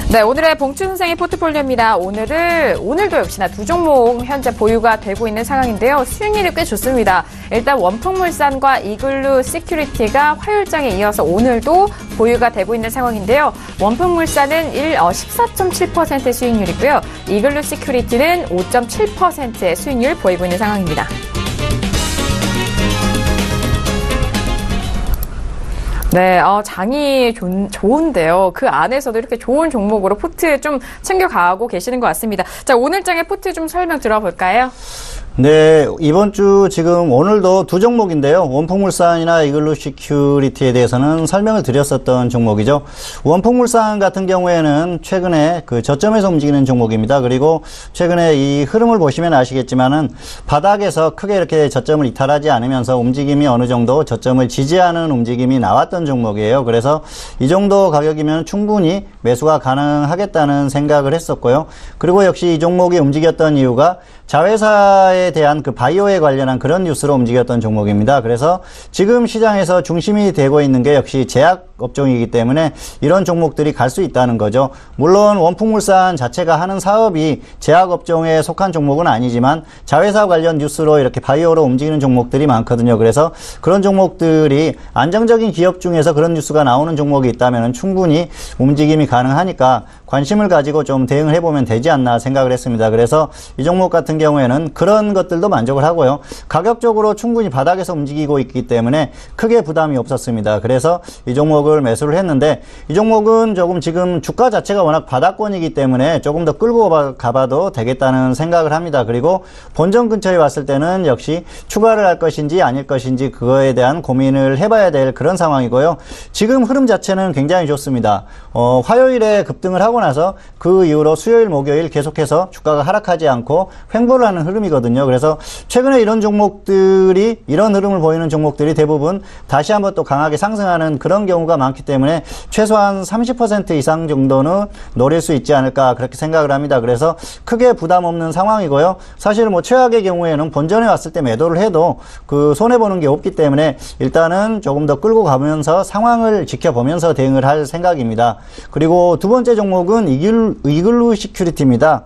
네, 오늘의 봉추 선생의 포트폴리오입니다. 오늘도 역시나 두 종목 현재 보유가 되고 있는 상황인데요. 수익률이 꽤 좋습니다. 일단 원풍물산과 이글루 시큐리티가 화요일장에 이어서 오늘도 보유가 되고 있는 상황인데요. 원풍물산은 14.7% 수익률이고요. 이글루 시큐리티는 5.7%의 수익률 보이고 있는 상황입니다. 네, 장이 좋은데요. 그 안에서도 이렇게 좋은 종목으로 포트 좀 챙겨가고 계시는 것 같습니다. 자, 오늘장의 포트 좀 설명 들어볼까요? 네, 이번 주 지금 오늘도 두 종목인데요. 원풍물산이나 이글루 시큐리티에 대해서는 설명을 드렸었던 종목이죠. 원풍물산 같은 경우에는 최근에 그 저점에서 움직이는 종목입니다. 그리고 최근에 이 흐름을 보시면 아시겠지만은 바닥에서 크게 이렇게 저점을 이탈하지 않으면서 움직임이 어느 정도 저점을 지지하는 움직임이 나왔던 종목이에요. 그래서 이 정도 가격이면 충분히 매수가 가능하겠다는 생각을 했었고요. 그리고 역시 이 종목이 움직였던 이유가 자회사에 대한 그 바이오에 관련한 그런 뉴스로 움직였던 종목입니다. 그래서 지금 시장에서 중심이 되고 있는 게 역시 제약 업종이기 때문에 이런 종목들이 갈 수 있다는 거죠. 물론 원풍물산 자체가 하는 사업이 제약 업종에 속한 종목은 아니지만 자회사 관련 뉴스로 이렇게 바이오로 움직이는 종목들이 많거든요. 그래서 그런 종목들이 안정적인 기업 중에서 그런 뉴스가 나오는 종목이 있다면 충분히 움직임이 가능하니까 관심을 가지고 좀 대응을 해보면 되지 않나 생각을 했습니다. 그래서 이 종목 같은 경우에는 그런 것들도 만족을 하고요. 가격적으로 충분히 바닥에서 움직이고 있기 때문에 크게 부담이 없었습니다. 그래서 이 종목을 매수를 했는데 이 종목은 조금 지금 주가 자체가 워낙 바닥권이기 때문에 조금 더 끌고 가봐도 되겠다는 생각을 합니다. 그리고 본전 근처에 왔을 때는 역시 추가를 할 것인지 아닐 것인지 그거에 대한 고민을 해봐야 될 그런 상황이고요. 지금 흐름 자체는 굉장히 좋습니다. 화요일에 급등을 하고 나서 그 이후로 수요일, 목요일 계속해서 주가가 하락하지 않고 횡보를 하는 흐름이거든요. 그래서 최근에 이런 종목들이 이런 흐름을 보이는 종목들이 대부분 다시 한번 또 강하게 상승하는 그런 경우가 수가 많기 때문에 최소한 30% 이상 정도는 노릴 수 있지 않을까 그렇게 생각을 합니다. 그래서 크게 부담 없는 상황이고요. 사실 뭐 최악의 경우에는 본전에 왔을 때 매도를 해도 그 손해보는 게 없기 때문에 일단은 조금 더 끌고 가면서 상황을 지켜보면서 대응을 할 생각입니다. 그리고 두 번째 종목은 이글루 시큐리티입니다.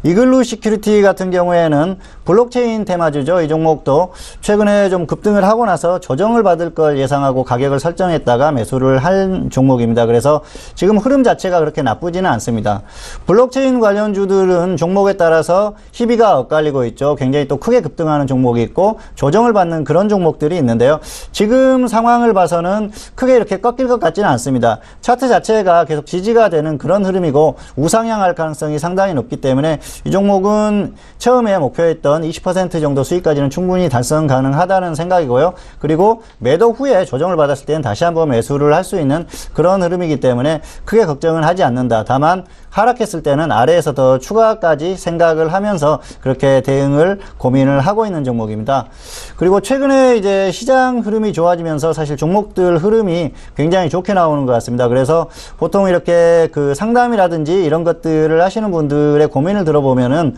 이글루 시큐리티 같은 경우에는 블록체인 테마주죠. 이 종목도 최근에 좀 급등을 하고 나서 조정을 받을 걸 예상하고 가격을 설정했다가 매수를 한 종목입니다. 그래서 지금 흐름 자체가 그렇게 나쁘지는 않습니다. 블록체인 관련주들은 종목에 따라서 희비가 엇갈리고 있죠. 굉장히 또 크게 급등하는 종목이 있고 조정을 받는 그런 종목들이 있는데요. 지금 상황을 봐서는 크게 이렇게 꺾일 것 같지는 않습니다. 차트 자체가 계속 지지가 되는 그런 흐름이고 우상향할 가능성이 상당히 높기 때문에 이 종목은 처음에 목표했던 20% 정도 수익까지는 충분히 달성 가능하다는 생각이고요. 그리고 매도 후에 조정을 받았을 때는 다시 한번 매수를 할 수 있는 그런 흐름이기 때문에 크게 걱정은 하지 않는다. 다만 하락했을 때는 아래에서 더 추가까지 생각을 하면서 그렇게 대응을 고민을 하고 있는 종목입니다. 그리고 최근에 이제 시장 흐름이 좋아지면서 사실 종목들 흐름이 굉장히 좋게 나오는 것 같습니다. 그래서 보통 이렇게 그 상담이라든지 이런 것들을 하시는 분들의 고민을 들어보면은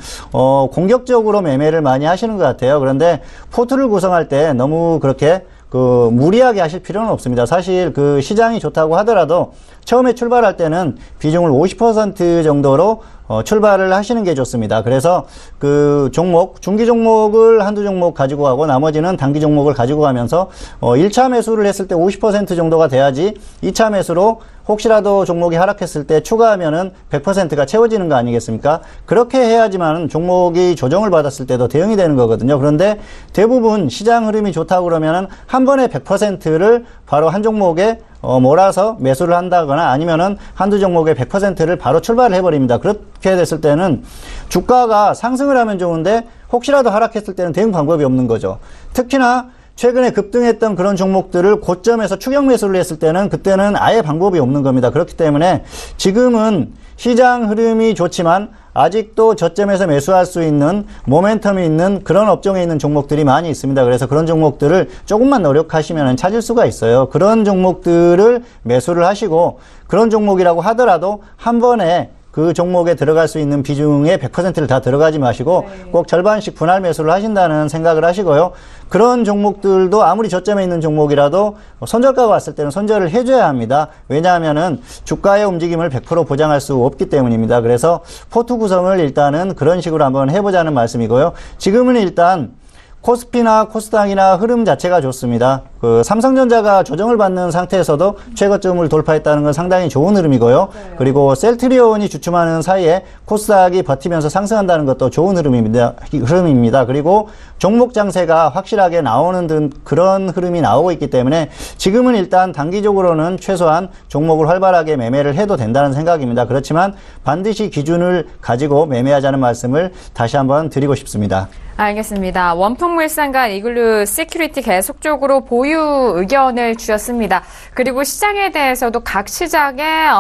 공격적으로 매매를 많이 하시는 것 같아요. 그런데 포트를 구성할 때 너무 그렇게 무리하게 하실 필요는 없습니다. 사실 그 시장이 좋다고 하더라도 처음에 출발할 때는 비중을 50% 정도로 출발을 하시는 게 좋습니다. 그래서 그 종목, 중기 종목을 한두 종목 가지고 가고 나머지는 단기 종목을 가지고 가면서 1차 매수를 했을 때 50% 정도가 돼야지 2차 매수로 혹시라도 종목이 하락했을 때 추가하면은 100%가 채워지는 거 아니겠습니까? 그렇게 해야지만 종목이 조정을 받았을 때도 대응이 되는 거거든요. 그런데 대부분 시장 흐름이 좋다고 그러면은 한 번에 100%를 바로 한 종목에 몰아서 매수를 한다거나 아니면은 한두 종목의 100%를 바로 출발을 해버립니다. 그렇게 됐을 때는 주가가 상승을 하면 좋은데 혹시라도 하락했을 때는 대응 방법이 없는 거죠. 특히나 최근에 급등했던 그런 종목들을 고점에서 추격 매수를 했을 때는 그때는 아예 방법이 없는 겁니다. 그렇기 때문에 지금은 시장 흐름이 좋지만 아직도 저점에서 매수할 수 있는 모멘텀이 있는 그런 업종에 있는 종목들이 많이 있습니다. 그래서 그런 종목들을 조금만 노력하시면 찾을 수가 있어요. 그런 종목들을 매수를 하시고 그런 종목이라고 하더라도 한 번에 그 종목에 들어갈 수 있는 비중의 100%를 다 들어가지 마시고 꼭 절반씩 분할 매수를 하신다는 생각을 하시고요. 그런 종목들도 아무리 저점에 있는 종목이라도 손절가가 왔을 때는 손절을 해줘야 합니다. 왜냐하면은 주가의 움직임을 100% 보장할 수 없기 때문입니다. 그래서 포트 구성을 일단은 그런 식으로 한번 해보자는 말씀이고요. 지금은 일단 코스피나 코스닥이나 흐름 자체가 좋습니다. 그 삼성전자가 조정을 받는 상태에서도 최고점을 돌파했다는 건 상당히 좋은 흐름이고요. 네. 그리고 셀트리온이 주춤하는 사이에 코스닥이 버티면서 상승한다는 것도 좋은 흐름입니다. 그리고 종목 장세가 확실하게 나오는 등 그런 흐름이 나오고 있기 때문에 지금은 일단 단기적으로는 최소한 종목을 활발하게 매매를 해도 된다는 생각입니다. 그렇지만 반드시 기준을 가지고 매매하자는 말씀을 다시 한번 드리고 싶습니다. 알겠습니다. 원통물산과 이글루 시큐리티 계속적으로 보유 의견을 주셨습니다. 그리고 시장에 대해서도 각 시장의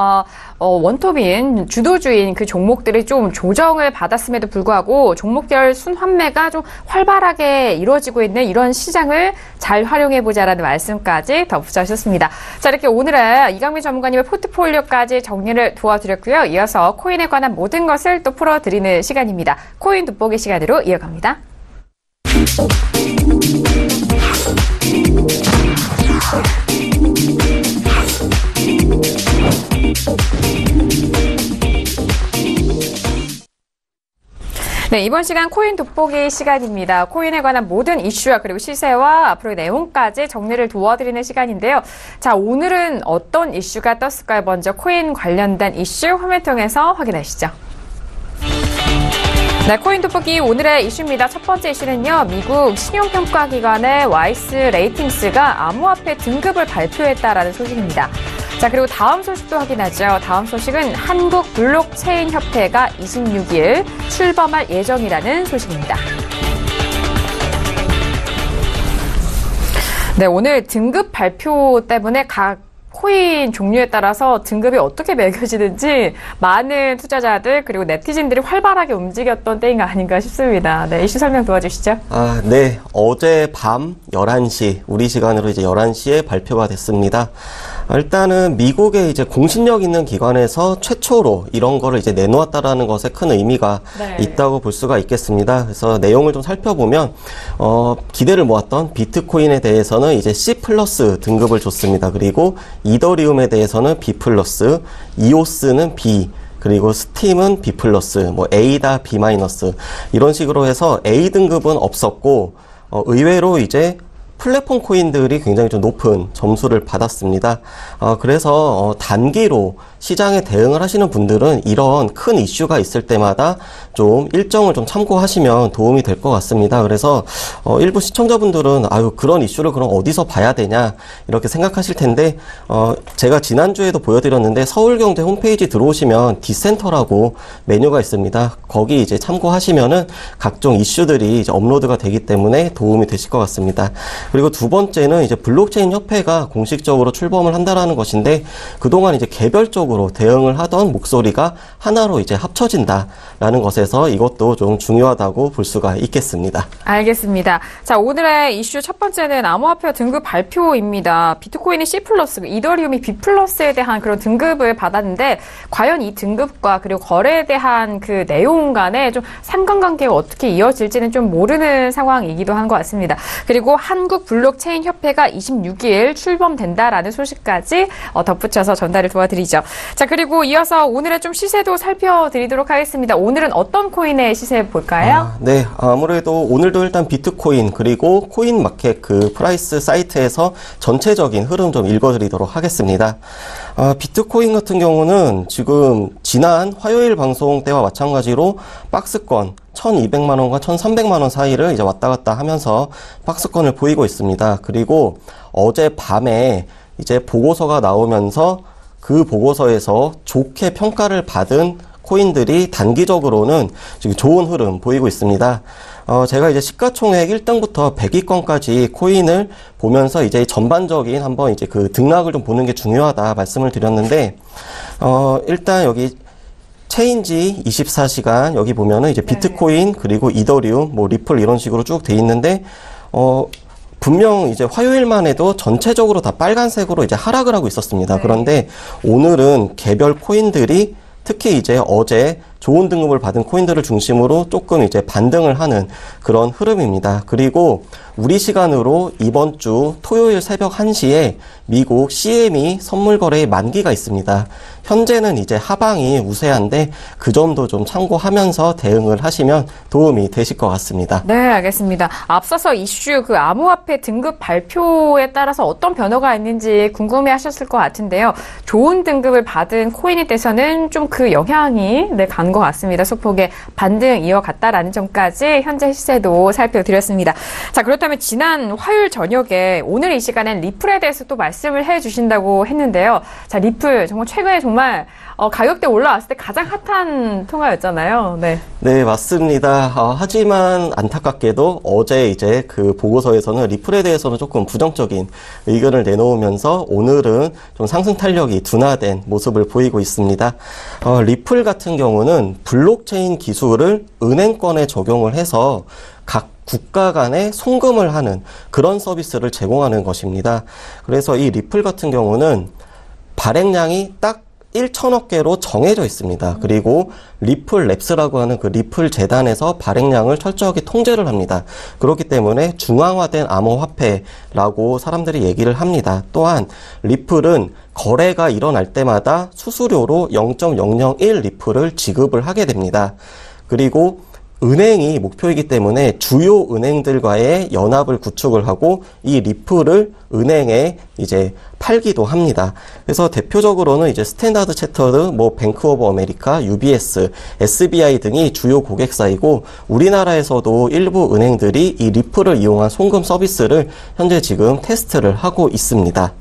원톱인 주도주인 그 종목들이 좀 조정을 받았음에도 불구하고 종목별 순환매가 좀 활발하게 이루어지고 있는 이런 시장을 잘 활용해보자라는 말씀까지 덧붙여주셨습니다. 자, 이렇게 오늘은 이강민 전문가님의 포트폴리오까지 정리를 도와드렸고요. 이어서 코인에 관한 모든 것을 또 풀어드리는 시간입니다. 코인 돋보기 시간으로 이어갑니다. 네, 이번 시간 코인 돋보기 시간입니다. 코인에 관한 모든 이슈와 그리고 시세와 앞으로의 내용까지 정리를 도와드리는 시간인데요. 자, 오늘은 어떤 이슈가 떴을까요? 먼저 코인 관련된 이슈 화면 통해서 확인하시죠. 네, 코인 돋보기 오늘의 이슈입니다. 첫 번째 이슈는요, 미국 신용평가기관의 와이스 레이팅스가 암호화폐 등급을 발표했다라는 소식입니다. 자, 그리고 다음 소식도 확인하죠. 다음 소식은 한국 블록체인 협회가 26일 출범할 예정이라는 소식입니다. 네, 오늘 등급 발표 때문에 각 코인 종류에 따라서 등급이 어떻게 매겨지는지 많은 투자자들 그리고 네티즌들이 활발하게 움직였던 때인가 아닌가 싶습니다. 네, 이슈 설명 도와주시죠. 네. 어제 밤 11시, 우리 시간으로 이제 11시에 발표가 됐습니다. 일단은 미국의 이제 공신력 있는 기관에서 최초로 이런 거를 이제 내놓았다라는 것에 큰 의미가 있다고 볼 수가 있겠습니다. 그래서 내용을 좀 살펴보면, 기대를 모았던 비트코인에 대해서는 이제 C 플러스 등급을 줬습니다. 그리고 이더리움에 대해서는 B 플러스, 이오스는 B, 그리고 스팀은 B 플러스, 뭐 A다 B 마이너스, 이런 식으로 해서 A 등급은 없었고, 의외로 이제 플랫폼 코인들이 굉장히 좀 높은 점수를 받았습니다. 그래서 단기로 시장에 대응을 하시는 분들은 이런 큰 이슈가 있을 때마다 좀 일정을 좀 참고하시면 도움이 될 것 같습니다. 그래서 일부 시청자분들은 그런 이슈를 그럼 어디서 봐야 되냐 이렇게 생각하실 텐데, 제가 지난주에도 보여드렸는데 서울경제 홈페이지 들어오시면 디센터라고 메뉴가 있습니다. 거기 이제 참고하시면은 각종 이슈들이 이제 업로드가 되기 때문에 도움이 되실 것 같습니다. 그리고 두 번째는 이제 블록체인 협회가 공식적으로 출범을 한다라는 것인데, 그동안 이제 개별적으로 대응을 하던 목소리가 하나로 이제 합쳐진다라는 것에서 이것도 좀 중요하다고 볼 수가 있겠습니다. 알겠습니다. 자, 오늘의 이슈 첫 번째는 암호화폐 등급 발표입니다. 비트코인이 C+, 이더리움이 B+에 대한 그런 등급을 받았는데, 과연 이 등급과 그리고 거래에 대한 그 내용 간에 좀 상관관계가 어떻게 이어질지는 좀 모르는 상황이기도 한 것 같습니다. 그리고 한국 블록체인 협회가 26일 출범된다라는 소식까지 덧붙여서 전달을 도와드리죠. 자, 그리고 이어서 오늘의 좀 시세도 살펴드리도록 하겠습니다. 오늘은 어떤 코인의 시세 볼까요? 네, 아무래도 오늘도 일단 비트코인 그리고 코인마켓 그 프라이스 사이트에서 전체적인 흐름 좀 읽어드리도록 하겠습니다. 비트코인 같은 경우는 지금 지난 화요일 방송 때와 마찬가지로 박스권 1,200만 원과 1,300만 원 사이를 이제 왔다 갔다 하면서 박스권을 보이고 있습니다. 그리고 어제 밤에 이제 보고서가 나오면서 그 보고서에서 좋게 평가를 받은 코인들이 단기적으로는 지금 좋은 흐름 보이고 있습니다. 제가 이제 시가총액 1등부터 100위권까지 코인을 보면서 이제 전반적인 한번 이제 그 등락을 좀 보는 게 중요하다 말씀을 드렸는데, 일단 여기 체인지 24시간 여기 보면은 이제 비트코인 그리고 이더리움 뭐 리플 이런 식으로 쭉 돼 있는데, 분명 이제 화요일만 해도 전체적으로 다 빨간색으로 이제 하락을 하고 있었습니다. 그런데 오늘은 개별 코인들이 특히 이제 어제 좋은 등급을 받은 코인들을 중심으로 조금 이제 반등을 하는 그런 흐름입니다. 그리고 우리 시간으로 이번 주 토요일 새벽 1시에 미국 CME 선물 거래의 만기가 있습니다. 현재는 이제 하방이 우세한데 그 점도 좀 참고하면서 대응을 하시면 도움이 되실 것 같습니다. 네, 알겠습니다. 앞서서 이슈 그 암호화폐 등급 발표에 따라서 어떤 변화가 있는지 궁금해 하셨을 것 같은데요. 좋은 등급을 받은 코인에 대해서는 좀 그 영향이 간 것 같습니다. 소폭의 반등 이어갔다라는 점까지 현재 시세도 살펴드렸습니다. 자, 그렇다면 지난 화요일 저녁에 오늘 이 시간엔 리플에 대해서 또 말씀을 해주신다고 했는데요. 자, 리플 정말 최근에 정말 가격대 올라왔을 때 가장 핫한 통화였잖아요. 네, 맞습니다. 하지만 안타깝게도 어제 이제 그 보고서에서는 리플에 대해서는 조금 부정적인 의견을 내놓으면서 오늘은 좀 상승 탄력이 둔화된 모습을 보이고 있습니다. 리플 같은 경우는 블록체인 기술을 은행권에 적용을 해서 각 국가 간에 송금을 하는 그런 서비스를 제공하는 것입니다. 그래서 이 리플 같은 경우는 발행량이 딱 1,000억 개로 정해져 있습니다. 그리고 리플 랩스라고 하는 그 리플 재단에서 발행량을 철저하게 통제를 합니다. 그렇기 때문에 중앙화된 암호화폐라고 사람들이 얘기를 합니다. 또한 리플은 거래가 일어날 때마다 수수료로 0.001 리플을 지급을 하게 됩니다. 그리고 은행이 목표이기 때문에 주요 은행들과의 연합을 구축을 하고 이 리플을 은행에 이제 팔기도 합니다. 그래서 대표적으로는 이제 스탠다드 채터드, 뭐 뱅크 오브 아메리카, UBS, SBI 등이 주요 고객사이고 우리나라에서도 일부 은행들이 이 리플을 이용한 송금 서비스를 현재 지금 테스트를 하고 있습니다.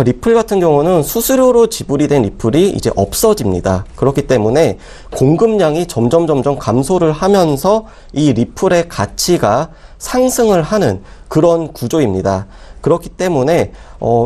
리플 같은 경우는 수수료로 지불이 된 리플이 이제 없어집니다. 그렇기 때문에 공급량이 점점 감소를 하면서 이 리플의 가치가 상승을 하는 그런 구조입니다. 그렇기 때문에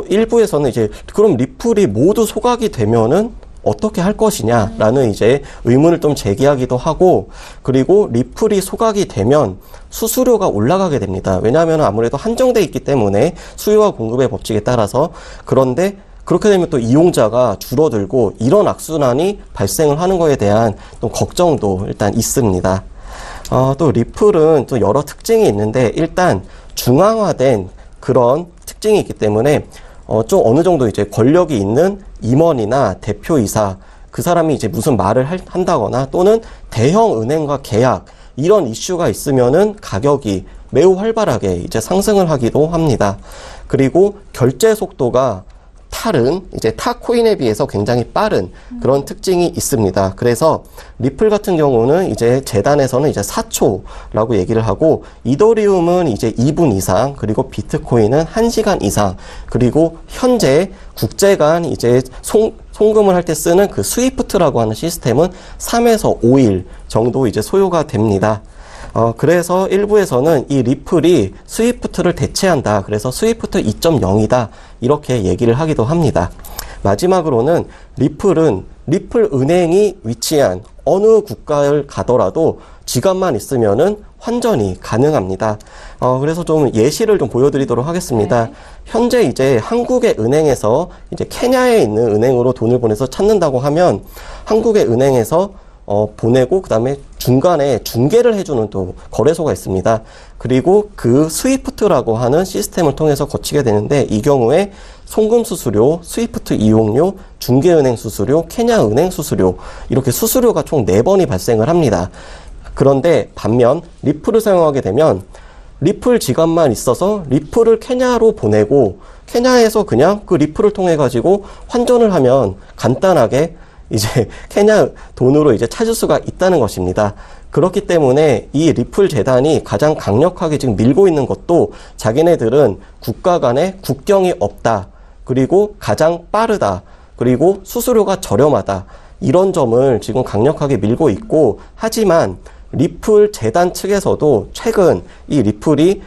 일부에서는 이제 그럼 리플이 모두 소각이 되면은 어떻게 할 것이냐라는 이제 의문을 좀 제기하기도 하고, 그리고 리플이 소각이 되면 수수료가 올라가게 됩니다. 왜냐하면 아무래도 한정돼 있기 때문에 수요와 공급의 법칙에 따라서. 그런데 그렇게 되면 또 이용자가 줄어들고 이런 악순환이 발생을 하는 거에 대한 또 걱정도 일단 있습니다. 또 리플은 또 여러 특징이 있는데, 일단 중앙화된 그런 특징이 있기 때문에 좀 어느 정도 이제 권력이 있는 임원이나 대표이사, 그 사람이 이제 무슨 말을 한다거나 또는 대형 은행과 계약, 이런 이슈가 있으면은 가격이 매우 활발하게 이제 상승을 하기도 합니다. 그리고 결제 속도가 다른 이제 타 코인에 비해서 굉장히 빠른 그런 특징이 있습니다. 그래서 리플 같은 경우는 이제 재단에서는 이제 4초라고 얘기를 하고, 이더리움은 이제 2분 이상, 그리고 비트코인은 1시간 이상, 그리고 현재 국제 간 이제 송금을 할 때 쓰는 그 스위프트라고 하는 시스템은 3에서 5일 정도 이제 소요가 됩니다. 그래서 일부에서는 이 리플이 스위프트를 대체한다. 그래서 스위프트 2.0이다. 이렇게 얘기를 하기도 합니다. 마지막으로는 리플은 리플 은행이 위치한 어느 국가를 가더라도 지갑만 있으면은 환전이 가능합니다. 그래서 좀 예시를 좀 보여드리도록 하겠습니다. 네. 현재 이제 한국의 은행에서 이제 케냐에 있는 은행으로 돈을 보내서 찾는다고 하면 한국의 은행에서 보내고 그다음에 중간에 중개를 해주는 또 거래소가 있습니다. 그리고 그 스위프트라고 하는 시스템을 통해서 거치게 되는데, 이 경우에 송금 수수료, 스위프트 이용료, 중개은행 수수료, 케냐 은행 수수료, 이렇게 수수료가 총 4번이 발생을 합니다. 그런데 반면 리플을 사용하게 되면 리플 지갑만 있어서 리플을 케냐로 보내고 케냐에서 그냥 그 리플을 통해 가지고 환전을 하면 간단하게 이제 케냐 돈으로 이제 찾을 수가 있다는 것입니다. 그렇기 때문에 이 리플 재단이 가장 강력하게 지금 밀고 있는 것도, 자기네들은 국가 간에 국경이 없다, 그리고 가장 빠르다, 그리고 수수료가 저렴하다, 이런 점을 지금 강력하게 밀고 있고, 하지만 리플 재단 측에서도 최근 이 리플이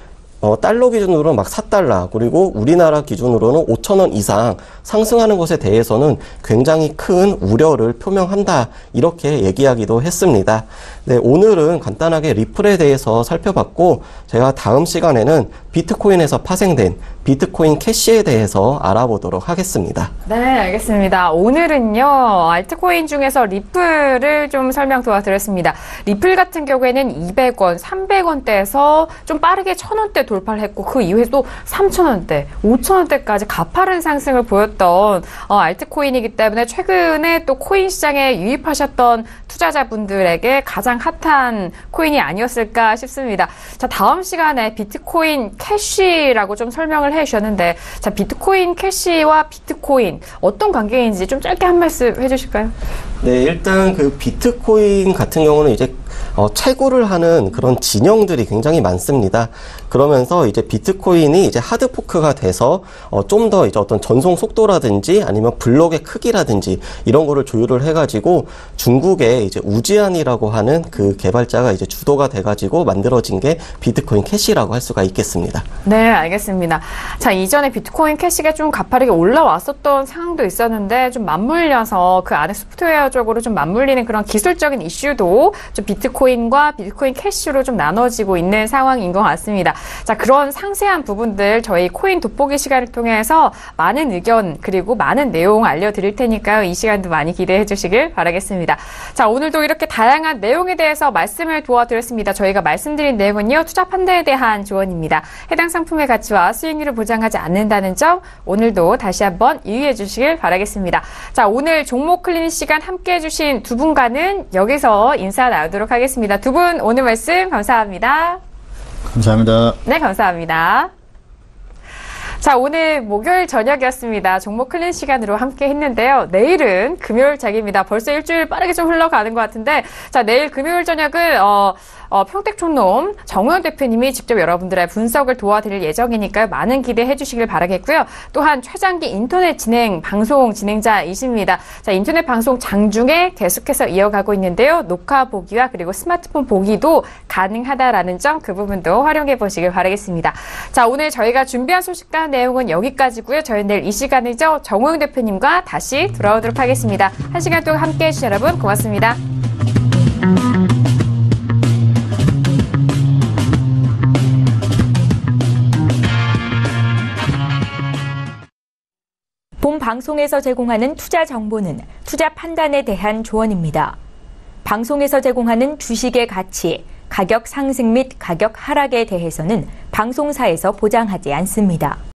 달러 기준으로 막 4달러, 그리고 우리나라 기준으로는 5,000원 이상 상승하는 것에 대해서는 굉장히 큰 우려를 표명한다, 이렇게 얘기하기도 했습니다. 네, 오늘은 간단하게 리플에 대해서 살펴봤고, 제가 다음 시간에는 비트코인에서 파생된 비트코인 캐시에 대해서 알아보도록 하겠습니다. 네, 알겠습니다. 오늘은요, 알트코인 중에서 리플을 좀 설명 도와드렸습니다. 리플 같은 경우에는 200원, 300원대에서 좀 빠르게 1,000원대 돌파를 했고, 그 이후에 또 3,000원대, 5,000원대까지 가파른 상승을 보였던 알트코인이기 때문에 최근에 또 코인 시장에 유입하셨던 투자자분들에게 가장 핫한 코인이 아니었을까 싶습니다. 자, 다음 시간에 비트코인 캐시라고 좀 설명을 해주셨는데, 자, 비트코인 캐시와 비트코인 어떤 관계인지 좀 짧게 한 말씀 해주실까요? 네, 일단 그 비트코인 같은 경우는 이제 채굴을 하는 그런 진영들이 굉장히 많습니다. 그러면서 이제 비트코인이 이제 하드포크가 돼서 좀 더 이제 어떤 전송 속도라든지 아니면 블록의 크기라든지 이런 거를 조율을 해가지고 중국의 이제 우지안이라고 하는 그 개발자가 이제 주도가 돼가지고 만들어진 게 비트코인 캐시라고 할 수가 있겠습니다. 네, 알겠습니다. 자, 이전에 비트코인 캐시가 좀 가파르게 올라왔었던 상황도 있었는데, 좀 맞물려서 그 안에 소프트웨어적으로 좀 맞물리는 그런 기술적인 이슈도 좀 비트코인과 비트코인 캐시로 좀 나눠지고 있는 상황인 것 같습니다. 자, 그런 상세한 부분들 저희 코인 돋보기 시간을 통해서 많은 의견 그리고 많은 내용 알려드릴 테니까요. 이 시간도 많이 기대해 주시길 바라겠습니다. 자, 오늘도 이렇게 다양한 내용에 대해서 말씀을 도와드렸습니다. 저희가 말씀드린 내용은요, 투자 판단에 대한 조언입니다. 해당 상품의 가치와 수익률을 보장하지 않는다는 점 오늘도 다시 한번 유의해 주시길 바라겠습니다. 자, 오늘 종목 클리닉 시간 함께해 주신 두 분과는 여기서 인사 나누도록 하겠습니다. 두 분 오늘 말씀 감사합니다. 감사합니다. 네, 감사합니다. 자, 오늘 목요일 저녁이었습니다. 종목 클린 시간으로 함께 했는데요. 내일은 금요일작입니다. 벌써 일주일 빠르게 좀 흘러가는 것 같은데, 자, 내일 금요일 저녁은 평택촌놈 정우영 대표님이 직접 여러분들의 분석을 도와드릴 예정이니까요. 많은 기대해 주시길 바라겠고요. 또한 최장기 인터넷 방송 진행자이십니다. 자, 인터넷 방송 장중에 계속해서 이어가고 있는데요. 녹화 보기와 그리고 스마트폰 보기도 가능하다라는 점, 그 부분도 활용해 보시길 바라겠습니다. 자, 오늘 저희가 준비한 소식 가운데 내용은 여기까지고요. 저희는 내일 이 시간이죠. 정호영 대표님과 다시 돌아오도록 하겠습니다. 1시간 동안 함께해 주신 여러분 고맙습니다. 본 방송에서 제공하는 투자 정보는 투자 판단에 대한 조언입니다. 방송에서 제공하는 주식의 가치, 가격 상승 및 가격 하락에 대해서는 방송사에서 보장하지 않습니다.